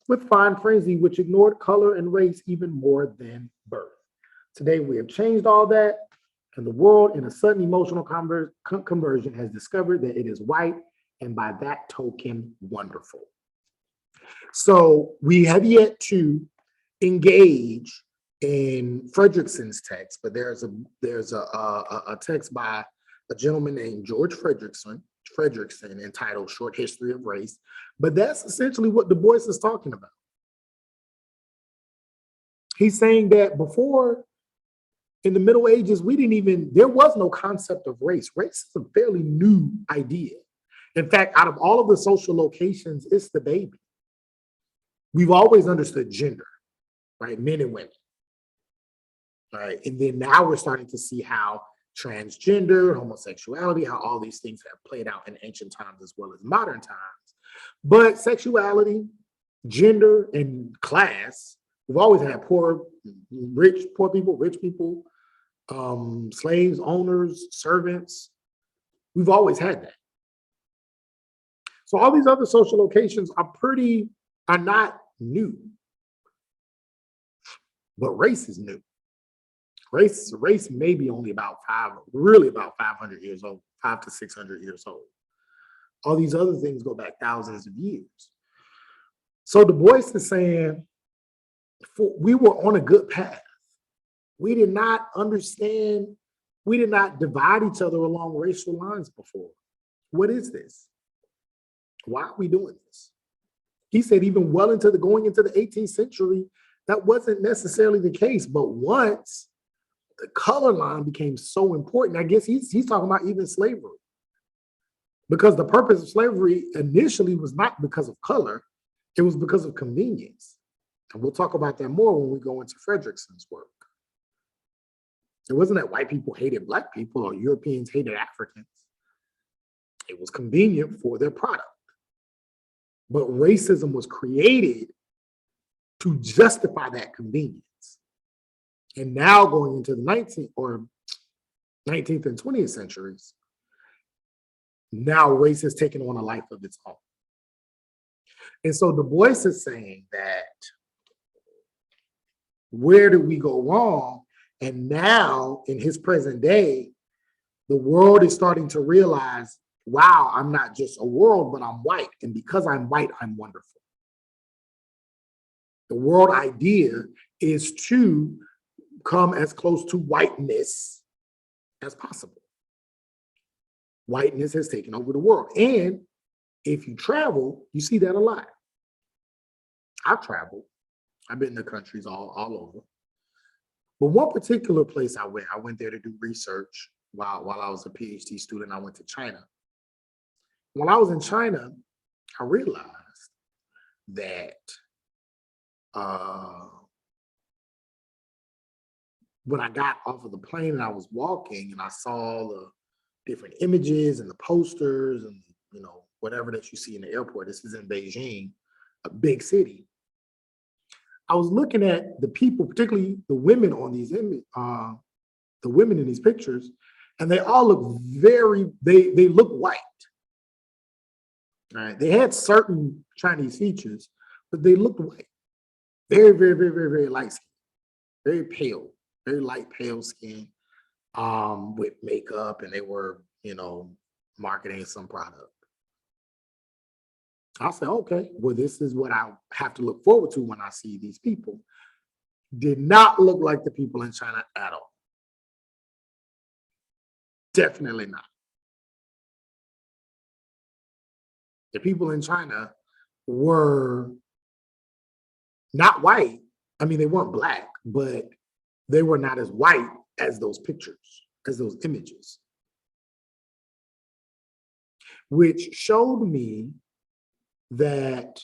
with fine frenzy which ignored color and race even more than birth. Today, we have changed all that, and the world, in a sudden emotional conversion, has discovered that it is white, and by that token, wonderful. So we have yet to engage in Fredrickson's text, but there's a text by a gentleman named George Fredrickson entitled Short History of Race. But that's essentially what Du Bois is talking about. He's saying that before, in the Middle Ages, there was no concept of race. Race is a fairly new idea. In fact, out of all of the social locations, it's the baby. We've always understood gender, right? Men and women, right? And then now we're starting to see how transgender, homosexuality, how all these things have played out in ancient times as well as modern times. But sexuality, gender, and class, we've always had poor people, rich people, slaves, owners, servants. We've always had that. So all these other social locations are not new. But race is new. Race may be only about 500 years old, 500 to 600 years old. All these other things go back thousands of years. So Du Bois is saying, we were on a good path. We did not understand, we did not divide each other along racial lines before. What is this? Why are we doing this? He said even going into the 18th century, that wasn't necessarily the case. But once the color line became so important, I guess he's talking about even slavery. Because the purpose of slavery initially was not because of color, it was because of convenience. And we'll talk about that more when we go into Fredrickson's work. It wasn't that white people hated Black people or Europeans hated Africans. It was convenient for their product. But racism was created to justify that convenience. And now going into the 19th and 20th centuries, now race has taken on a life of its own. And so Du Bois is saying that, where did we go wrong? And now in his present day, the world is starting to realize, wow, I'm not just a world, but I'm white. And because I'm white, I'm wonderful. The world idea is to come as close to whiteness as possible. Whiteness has taken over the world. And if you travel, you see that a lot. I've traveled. I've been to countries all over. But one particular place I went there to do research while I was a PhD student. I went to China. When I was in China, I realized that when I got off of the plane and I was walking and I saw the different images and the posters and whatever that you see in the airport. This is in Beijing, a big city. I was looking at the people, particularly the women on these the women in these pictures, and they all look they look white. All right, they had certain Chinese features, but they looked white. Very light skin, very pale, very light pale skin, with makeup, and they were marketing some product. I said, okay, well, this is what I have to look forward to when I see these people. Did not look like the people in China at all. Definitely not. The people in China were not white. I mean, they weren't black, but they were not as white as those pictures, as those images, which showed me that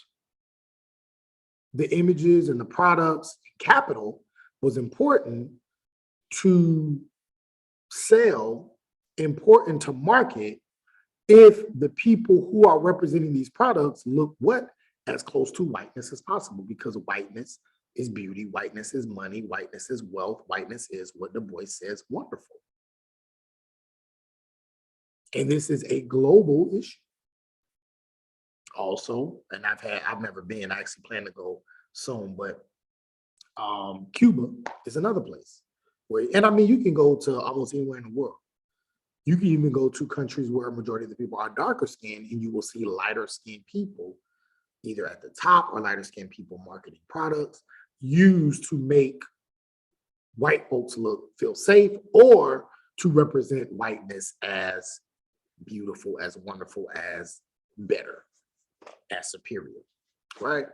the images and the products, capital was important to sell, important to market, if the people who are representing these products look as close to whiteness as possible, because whiteness is beauty, whiteness is money, whiteness is wealth, whiteness is what Du Bois says, wonderful. And this is a global issue. Also, and I've never been, I actually plan to go soon, but Cuba is another place and I mean, you can go to almost anywhere in the world. You can even go to countries where a majority of the people are darker skinned, and you will see lighter skinned people either at the top, or lighter skinned people marketing products used to make white folks feel safe, or to represent whiteness as beautiful, as wonderful, as better, as superior, right?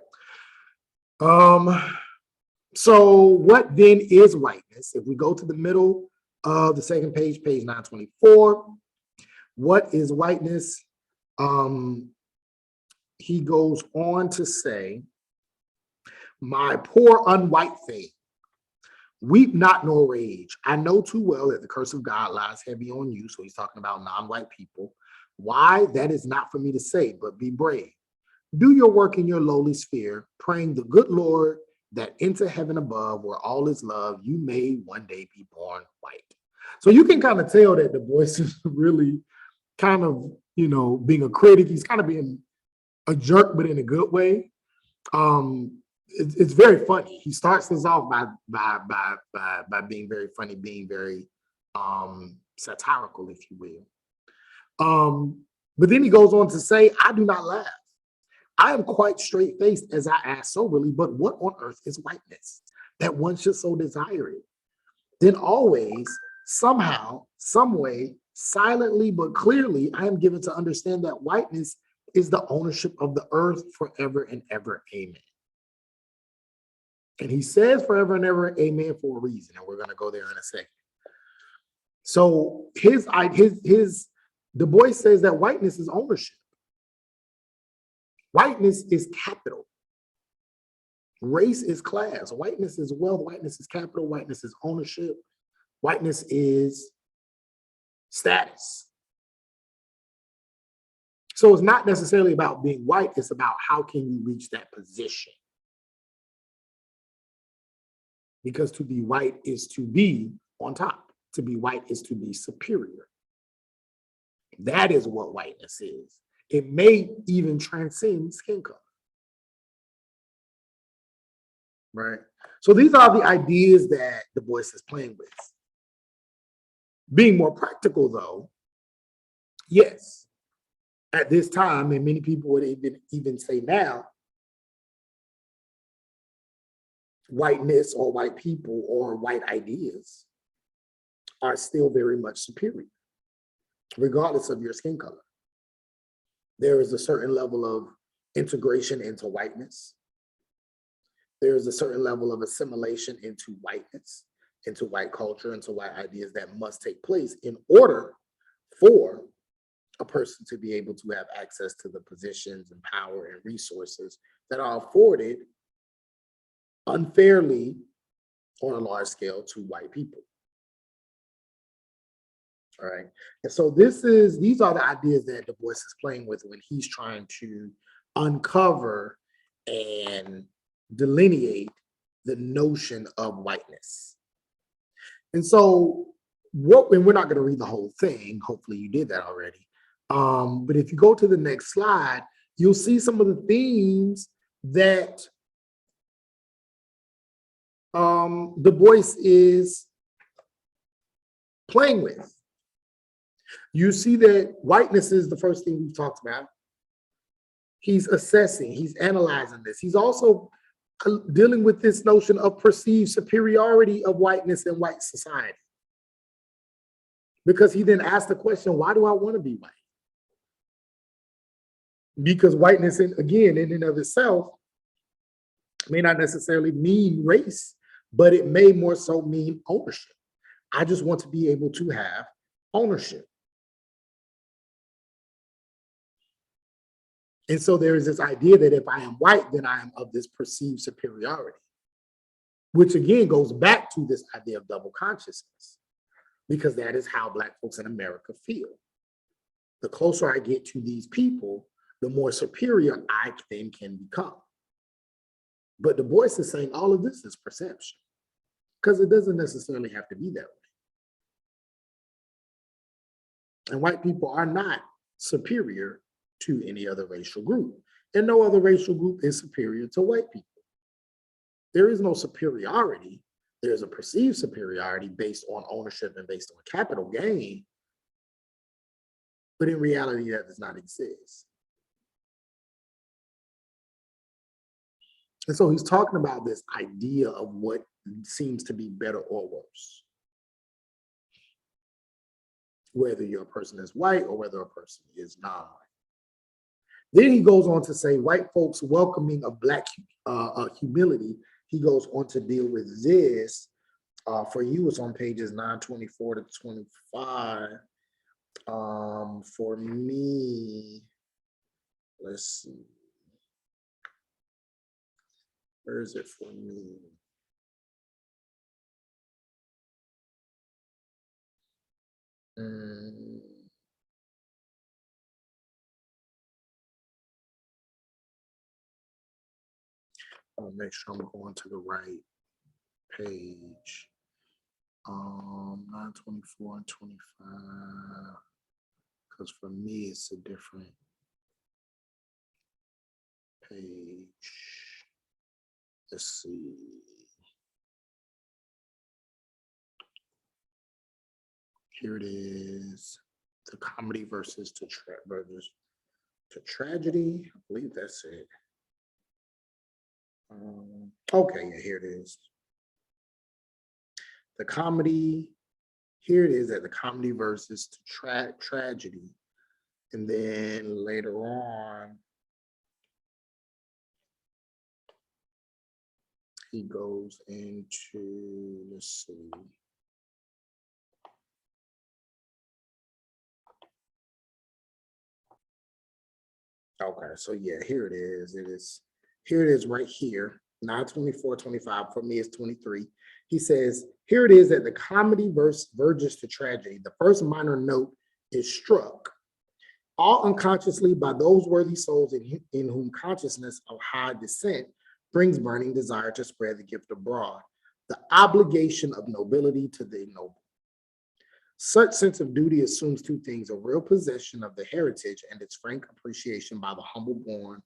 So what then is whiteness? If we go to the middle of the second page, page 924, what is whiteness? He goes on to say, my poor unwhite thing, weep not nor rage. I know too well that the curse of God lies heavy on you. So he's talking about non-white people. Why? That is not for me to say, but be brave. Do your work in your lowly sphere, praying the good Lord that into heaven above, where all is love, you may one day be born white. So you can kind of tell that Du Bois is really kind of, being a critic. He's kind of being a jerk, but in a good way. It's very funny. He starts this off by being very funny, being very satirical, if you will. But then he goes on to say, I do not laugh. I am quite straight-faced as I ask soberly, but what on earth is whiteness, that one should so desire it? Then always, somehow, some way, silently but clearly, I am given to understand that whiteness is the ownership of the earth forever and ever. Amen. And he says forever and ever, amen, for a reason. And we're going to go there in a second. So Du Bois says that whiteness is ownership. Whiteness is capital. Race is class. Whiteness is wealth. Whiteness is capital. Whiteness is ownership. Whiteness is status. So it's not necessarily about being white. It's about how can you reach that position. Because to be white is to be on top. To be white is to be superior. That is what whiteness is. It may even transcend skin color. Right? So these are the ideas that Du Bois is playing with. Being more practical, though, yes, at this time, and many people would even say now, whiteness or white people or white ideas are still very much superior, regardless of your skin color. There is a certain level of integration into whiteness. There is a certain level of assimilation into whiteness, into white culture, into white ideas that must take place in order for a person to be able to have access to the positions and power and resources that are afforded unfairly on a large scale to white people. All right. And so these are the ideas that Du Bois is playing with when he's trying to uncover and delineate the notion of whiteness. And so and we're not going to read the whole thing. Hopefully you did that already. But if you go to the next slide, you'll see some of the themes that Du Bois is playing with. You see that whiteness is the first thing we've talked about. He's assessing, he's analyzing this. He's also dealing with this notion of perceived superiority of whiteness in white society. Because he then asked the question, why do I want to be white? Because whiteness, again, in and of itself, may not necessarily mean race, but it may more so mean ownership. I just want to be able to have ownership. And so there is this idea that if I am white, then I am of this perceived superiority, which again goes back to this idea of double consciousness, because that is how Black folks in America feel. The closer I get to these people, the more superior I then can become. But Du Bois is saying all of this is perception, because it doesn't necessarily have to be that way. And white people are not superior to any other racial group. And no other racial group is superior to white people. There is no superiority. There's a perceived superiority based on ownership and based on capital gain. But in reality, that does not exist. And so he's talking about this idea of what seems to be better or worse, whether your person is white or whether a person is non-white. Then he goes on to say white folks welcoming of Black humility. He goes on to deal with this. For you, it's on pages 924 to 25. For me, let's see. Where is it for me? I'll make sure I'm going to the right page. 924 and 25. Because for me, it's a different page. Let's see. Here it is. The comedy versus to tragedy. I believe that's it. Okay, yeah, here it is. The comedy, here it is at the comedy versus to tragedy. And then later on, he goes into, let's see. Okay, so yeah, here it is. Here it is right here, 924, 25. For me, it's 23. He says, here it is that the comedy verges to tragedy. The first minor note is struck, all unconsciously by those worthy souls in whom consciousness of high descent brings burning desire to spread the gift abroad, the obligation of nobility to the ignoble. Such sense of duty assumes two things: a real possession of the heritage and its frank appreciation by the humble born.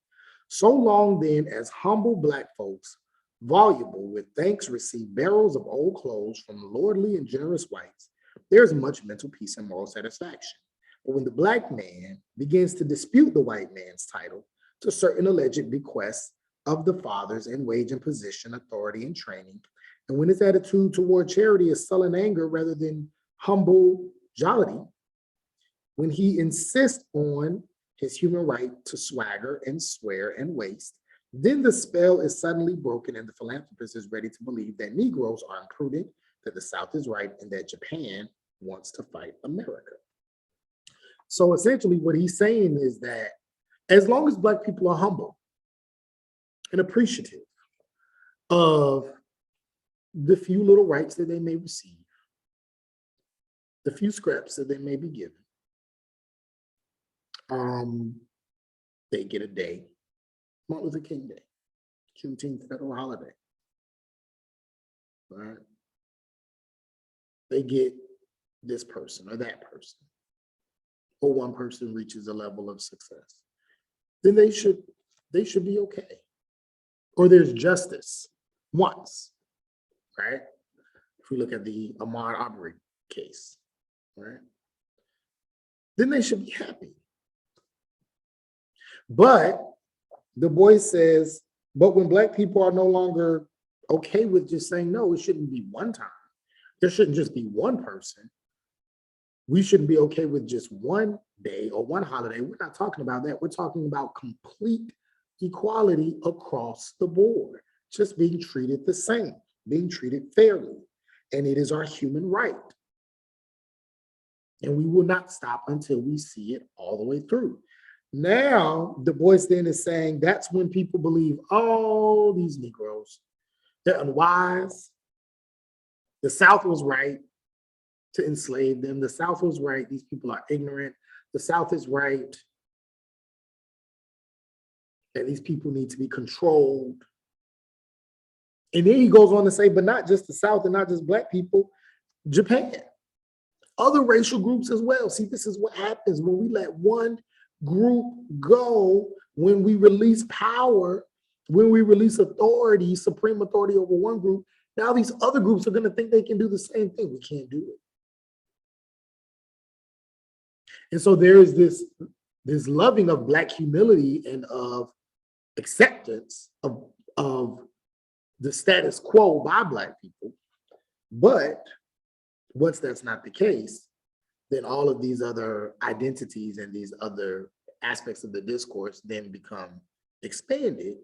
So long then as humble Black folks, voluble with thanks, receive barrels of old clothes from lordly and generous whites, there is much mental peace and moral satisfaction. But when the Black man begins to dispute the white man's title to certain alleged bequests of the fathers in wage and position, authority and training. And when his attitude toward charity is sullen anger rather than humble jollity, when he insists on his human right to swagger and swear and waste, then the spell is suddenly broken and the philanthropist is ready to believe that Negroes are imprudent, that the South is right, and that Japan wants to fight America. So essentially what he's saying is that as long as Black people are humble and appreciative of the few little rights that they may receive, the few scraps that they may be given, they get a day, Martin Luther King Day, Juneteenth federal holiday, right? They get this person or that person, or one person reaches a level of success, then they should be okay. Or there's justice once, right? If we look at the Ahmaud Arbery case, right? Then they should be happy. But Du Bois says, but when Black people are no longer okay with just saying no, it shouldn't be one time. There shouldn't just be one person. We shouldn't be okay with just one day or one holiday. We're not talking about that. We're talking about complete equality across the board, just being treated the same, being treated fairly. And it is our human right. And we will not stop until we see it all the way through. Now, Du Bois then is saying that's when people believe, oh, these Negroes, they're unwise. The South was right to enslave them. The South was right. These people are ignorant. The South is right that these people need to be controlled. And then he goes on to say, but not just the South and not just Black people, Japan, other racial groups as well. See, this is what happens when we let one group go, when we release power, when we release authority, supreme authority over one group. Now these other groups are going to think they can do the same thing. We can't do it. And so there is this loving of Black humility and of acceptance of the status quo by Black people. But once that's not the case, then all of these other identities and these other aspects of the discourse then become expanded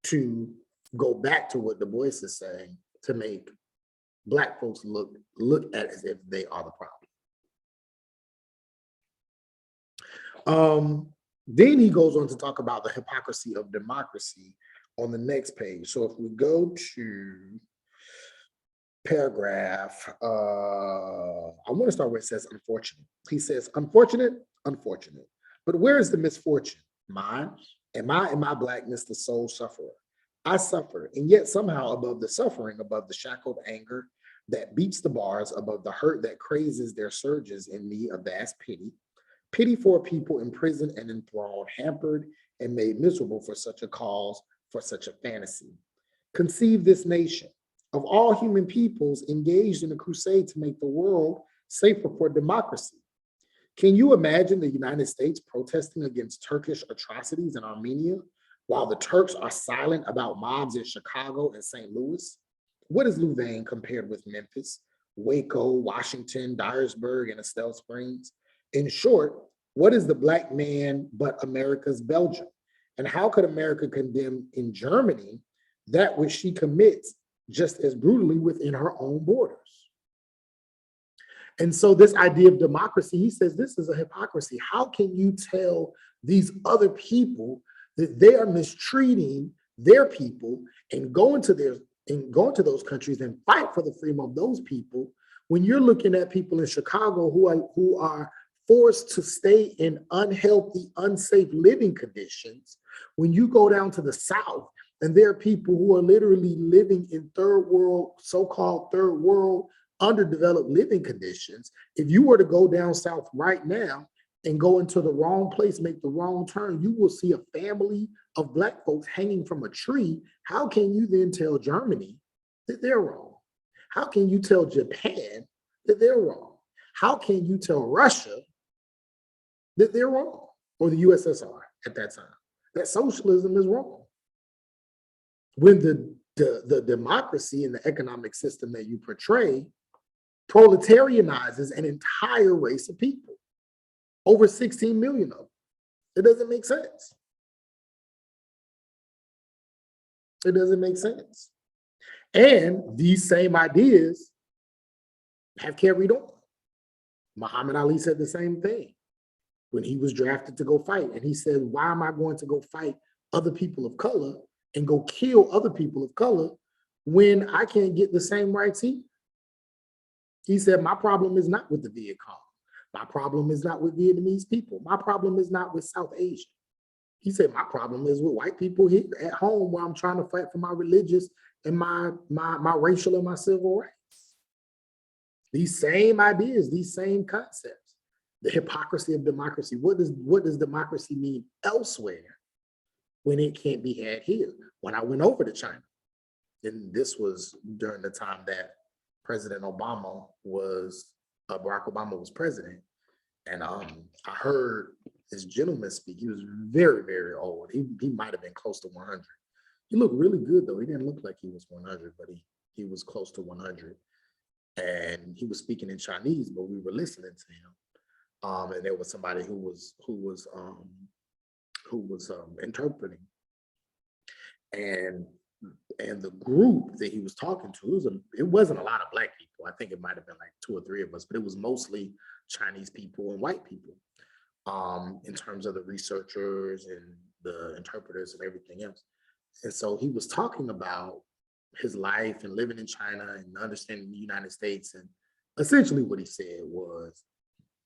to go back to what Du Bois is saying, to make Black folks look at as if they are the problem. Then he goes on to talk about the hypocrisy of democracy on the next page. So if we go to paragraph, I want to start where it says unfortunate. He says, unfortunate, unfortunate. But where is the misfortune? Mine? Am I in my Blackness the sole sufferer? I suffer, and yet somehow above the suffering, above the shackled anger that beats the bars, above the hurt that crazes their surges in me a vast pity. Pity for people imprisoned and enthralled, hampered and made miserable for such a cause, for such a fantasy. Conceive this nation of all human peoples engaged in a crusade to make the world safer for democracy. Can you imagine the United States protesting against Turkish atrocities in Armenia while the Turks are silent about mobs in Chicago and St. Louis? What is Louvain compared with Memphis, Waco, Washington, Dyersburg, and Estelle Springs? In short, what is the Black man but America's Belgium? And how could America condemn in Germany that which she commits just as brutally within her own borders? And so this idea of democracy, he says, this is a hypocrisy. How can you tell these other people that they are mistreating their people and go into those countries and fight for the freedom of those people when you're looking at people in Chicago who are forced to stay in unhealthy, unsafe living conditions? When you go down to the South and there are people who are literally living in third world, so-called third world, underdeveloped living conditions. If you were to go down South right now and go into the wrong place, make the wrong turn, you will see a family of Black folks hanging from a tree. How can you then tell Germany that they're wrong? How can you tell Japan that they're wrong? How can you tell Russia that they're wrong, or the USSR at that time, that socialism is wrong? when the democracy and the economic system that you portray proletarianizes an entire race of people, over 16 million of them. It doesn't make sense. It doesn't make sense. And these same ideas have carried on. Muhammad Ali said the same thing when he was drafted to go fight. And he said, why am I going to go fight other people of color and go kill other people of color when I can't get the same rights he said, my problem is not with the Viet Cong. My problem is not with Vietnamese people. My problem is not with South Asia. He said, my problem is with white people here at home where I'm trying to fight for my religious and my racial and my civil rights. These same ideas, these same concepts, the hypocrisy of democracy. What does democracy mean elsewhere when it can't be had here? When I went over to China, and this was during the time that President Obama was, Barack Obama was president. And I heard this gentleman speak. He was very, very old. He might have been close to 100. He looked really good though. He didn't look like he was 100, but he was close to 100. And he was speaking in Chinese, but we were listening to him. And there was somebody who was interpreting. And the group that he was talking to, it wasn't a lot of Black people. I think it might have been like 2 or 3 of us, but it was mostly Chinese people and white people in terms of the researchers and the interpreters and everything else. And so he was talking about his life and living in China and understanding the United States. And essentially what he said was,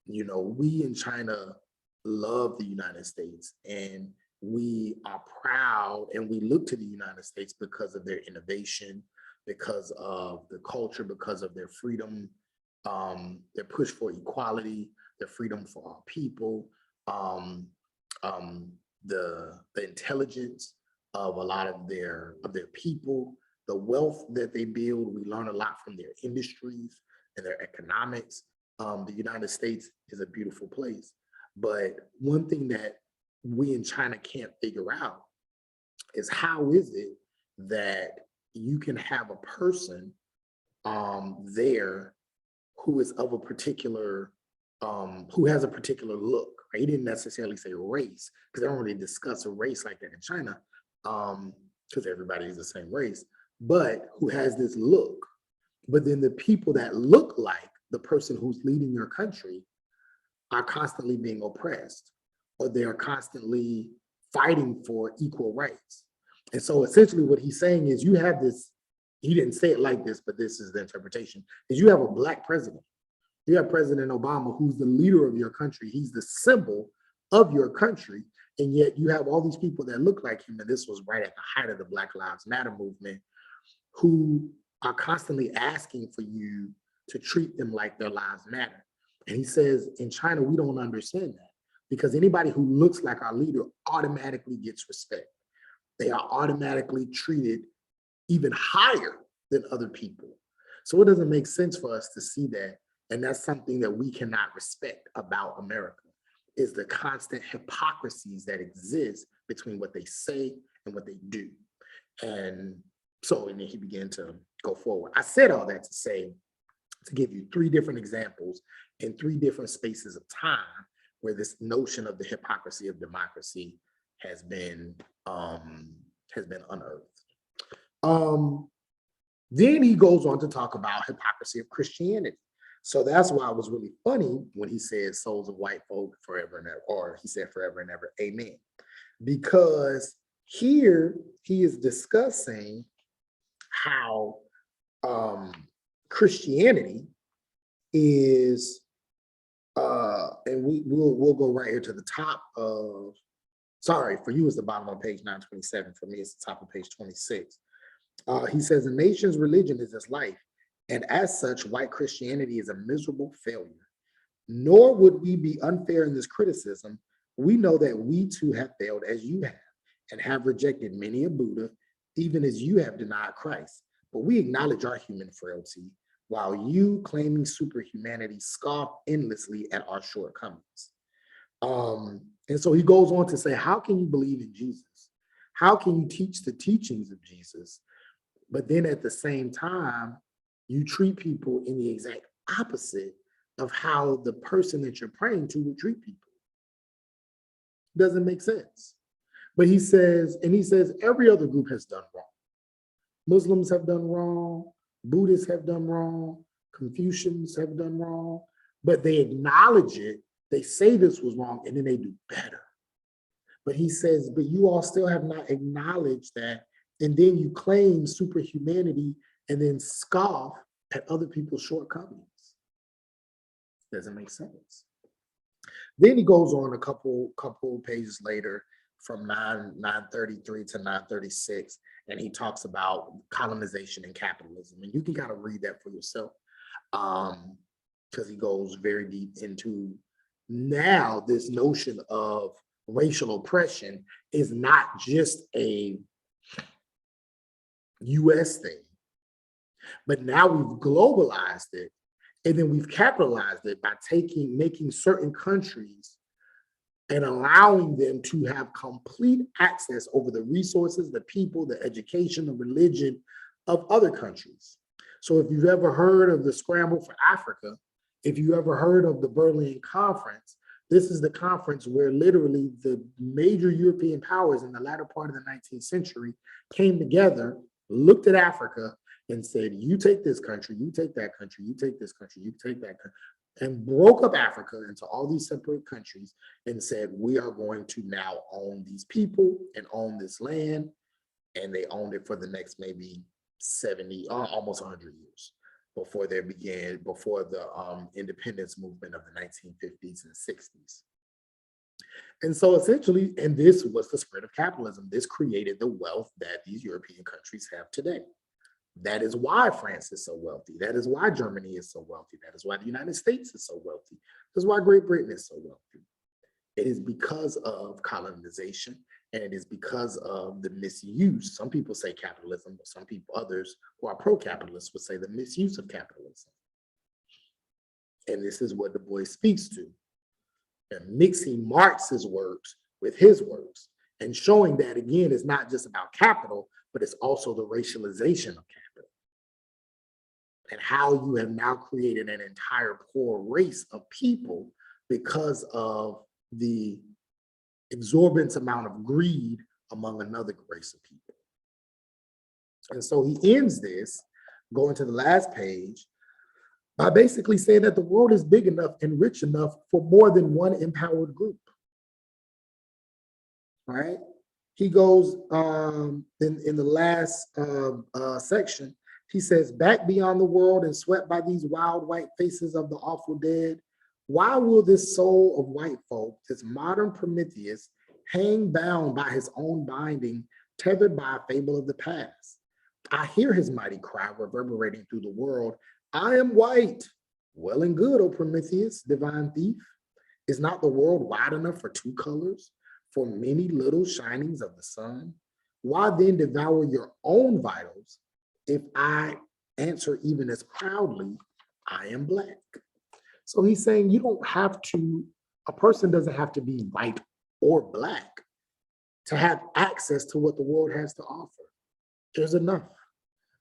we in China love the United States and we are proud and we look to the United States because of their innovation, because of the culture, because of their freedom, their push for equality, their freedom for our people, the intelligence of a lot of their people, the wealth that they build. We learn a lot from their industries and their economics. The United States is a beautiful place. But one thing that we in China can't figure out is how is it that you can have a person there who is of a particular, who has a particular look. Right? He didn't necessarily say race, because they don't really discuss a race like that in China, because everybody is the same race, but who has this look. But then the people that look like the person who's leading your country are constantly being oppressed, or they are constantly fighting for equal rights. And so essentially what he's saying is you have this, he didn't say it like this, but this is the interpretation, is you have a Black president. You have President Obama, who's the leader of your country. He's the symbol of your country. And yet you have all these people that look like him, and this was right at the height of the Black Lives Matter movement, who are constantly asking for you to treat them like their lives matter. And he says, in China, we don't understand that, because anybody who looks like our leader automatically gets respect. They are automatically treated even higher than other people. So it doesn't make sense for us to see that. And that's something that we cannot respect about America, is the constant hypocrisies that exist between what they say and what they do. And so, and then he began to go forward. I said all that to say, to give you 3 different examples in 3 different spaces of time where this notion of the hypocrisy of democracy has been unearthed. Then he goes on to talk about hypocrisy of Christianity. So that's why it was really funny when he said souls of white folk forever and ever, or he said forever and ever, amen. Because here he is discussing how Christianity is, and we'll go right here to the top of, sorry, for you it's the bottom of page 927, for me it's the top of page 26. He says, a nation's religion is its life, and as such, white Christianity is a miserable failure. Nor would we be unfair in this criticism. We know that we too have failed as you have, and have rejected many a Buddha, even as you have denied Christ. But we acknowledge our human frailty, while you, claiming superhumanity, scoff endlessly at our shortcomings. And so he goes on to say, how can you believe in Jesus How can you teach the teachings of Jesus, but then at the same time, you treat people in the exact opposite of how the person that you're praying to would treat people? Doesn't make sense. But he says, every other group has done wrong. Muslims have done wrong, Buddhists have done wrong, Confucians have done wrong, but they acknowledge it, they say this was wrong, and then they do better. But he says, but you all still have not acknowledged that, and then you claim superhumanity and then scoff at other people's shortcomings. Doesn't make sense. Then he goes on a couple pages later, from 933 to 936, and he talks about colonization and capitalism. And you can kind of read that for yourself, because he goes very deep into now this notion of racial oppression is not just a US thing, but now we've globalized it, and then we've capitalized it by making certain countries and allowing them to have complete access over the resources, the people, the education, the religion of other countries. So if you've ever heard of the Scramble for Africa, if you ever heard of the Berlin Conference, this is the conference where literally the major European powers in the latter part of the 19th century came together, looked at Africa, and said, you take this country, you take that country, you take this country, you take that country, and broke up Africa into all these separate countries and said, we are going to now own these people and own this land. And they owned it for the next maybe 70, almost 100 years before the independence movement of the 1950s and 60s. And so essentially, and this was the spread of capitalism. This created the wealth that these European countries have today. That is why France is so wealthy. That is why Germany is so wealthy. That is why the United States is so wealthy. That's why Great Britain is so wealthy. It is because of colonization, and it is because of the misuse. Some people say capitalism, but some people, others who are pro-capitalist, would say the misuse of capitalism. And this is what Du Bois speaks to. And mixing Marx's works with his works and showing that, again, it's not just about capital, but it's also the racialization of capital and how you have now created an entire poor race of people because of the exorbitant amount of greed among another race of people. And so he ends this, going to the last page, by basically saying that the world is big enough and rich enough for more than one empowered group. All right. He goes in the last section, he says, back beyond the world and swept by these wild white faces of the awful dead, why will this soul of white folk, this modern Prometheus, hang bound by his own binding, tethered by a fable of the past? I hear his mighty cry reverberating through the world, I am white. Well and good, O Prometheus, divine thief. Is not the world wide enough for two colors? For many little shinings of the sun? Why then devour your own vitals if I answer even as proudly, I am black? So he's saying you don't have to, a person doesn't have to be white or black to have access to what the world has to offer. There's enough.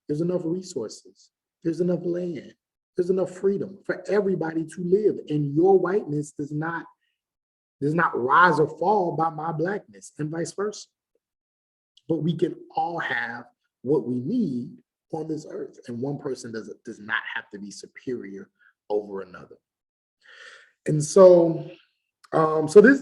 There's enough resources. There's enough land. There's enough freedom for everybody to live. And your whiteness does not rise or fall by my blackness, and vice versa. But we can all have what we need on this earth, and one person does not have to be superior over another. And so,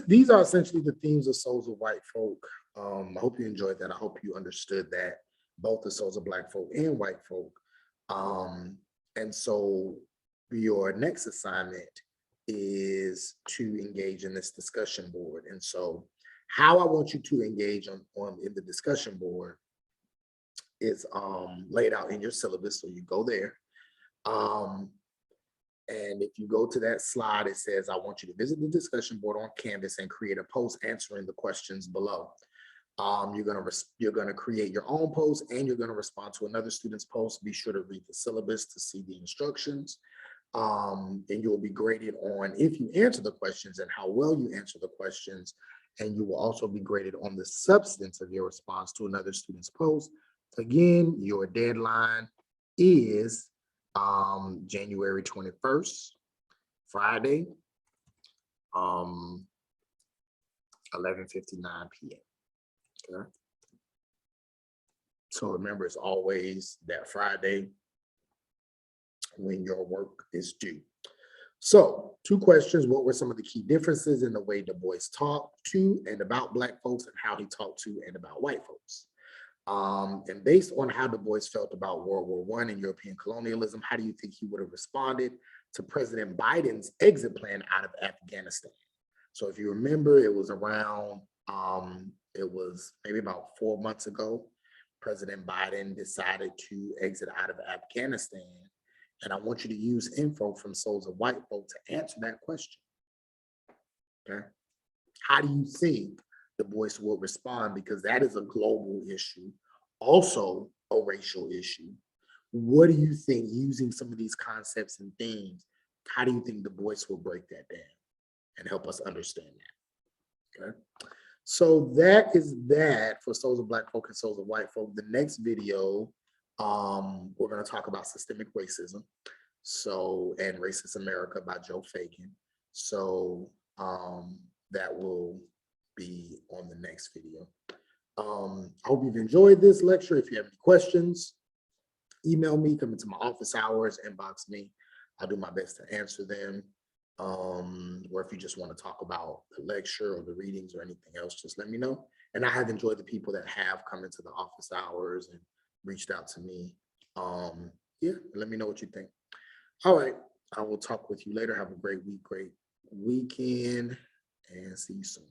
these are essentially the themes of Souls of White Folk. I hope you enjoyed that. I hope you understood that, both the Souls of Black folk and white folk. And so your next assignment is to engage in this discussion board. And so how I want you to engage in the discussion board is laid out in your syllabus. So you go there. And if you go to that slide, it says, I want you to visit the discussion board on Canvas and create a post answering the questions below. You're gonna create your own post, and you're gonna respond to another student's post. Be sure to read the syllabus to see the instructions. And you'll be graded on if you answer the questions and how well you answer the questions, And you will also be graded on the substance of your response to another student's post. Again, your deadline is January 21st, Friday, 11:59 p.m. Okay. So remember, it's always that Friday when your work is due. So 2 questions. What were some of the key differences in the way Du Bois talked to and about Black folks, and how he talked to and about white folks? And based on how Du Bois felt about World War I and European colonialism, how do you think he would have responded to President Biden's exit plan out of Afghanistan? So if you remember, it was around, it was maybe about 4 months ago, President Biden decided to exit out of Afghanistan. And I want you to use info from Souls of White Folk to answer that question. Okay. How do you think Du Bois will respond? Because that is a global issue, also a racial issue. What do you think, using some of these concepts and themes, how do you think Du Bois will break that down and help us understand that? Okay. So that is that for Souls of Black Folk and Souls of White Folk. The next video, we're going to talk about systemic racism, so, and Racist America by Joe Fagan. So that will be on the next video. I hope you've enjoyed this lecture. If you have any questions, email me, come into my office hours, inbox me. I'll do my best to answer them. Or if you just want to talk about the lecture or the readings or anything else, just let me know. And I have enjoyed the people that have come into the office hours and reached out to me. Yeah, let me know what you think. All right, I will talk with you later. Have a great week, great weekend, and see you soon.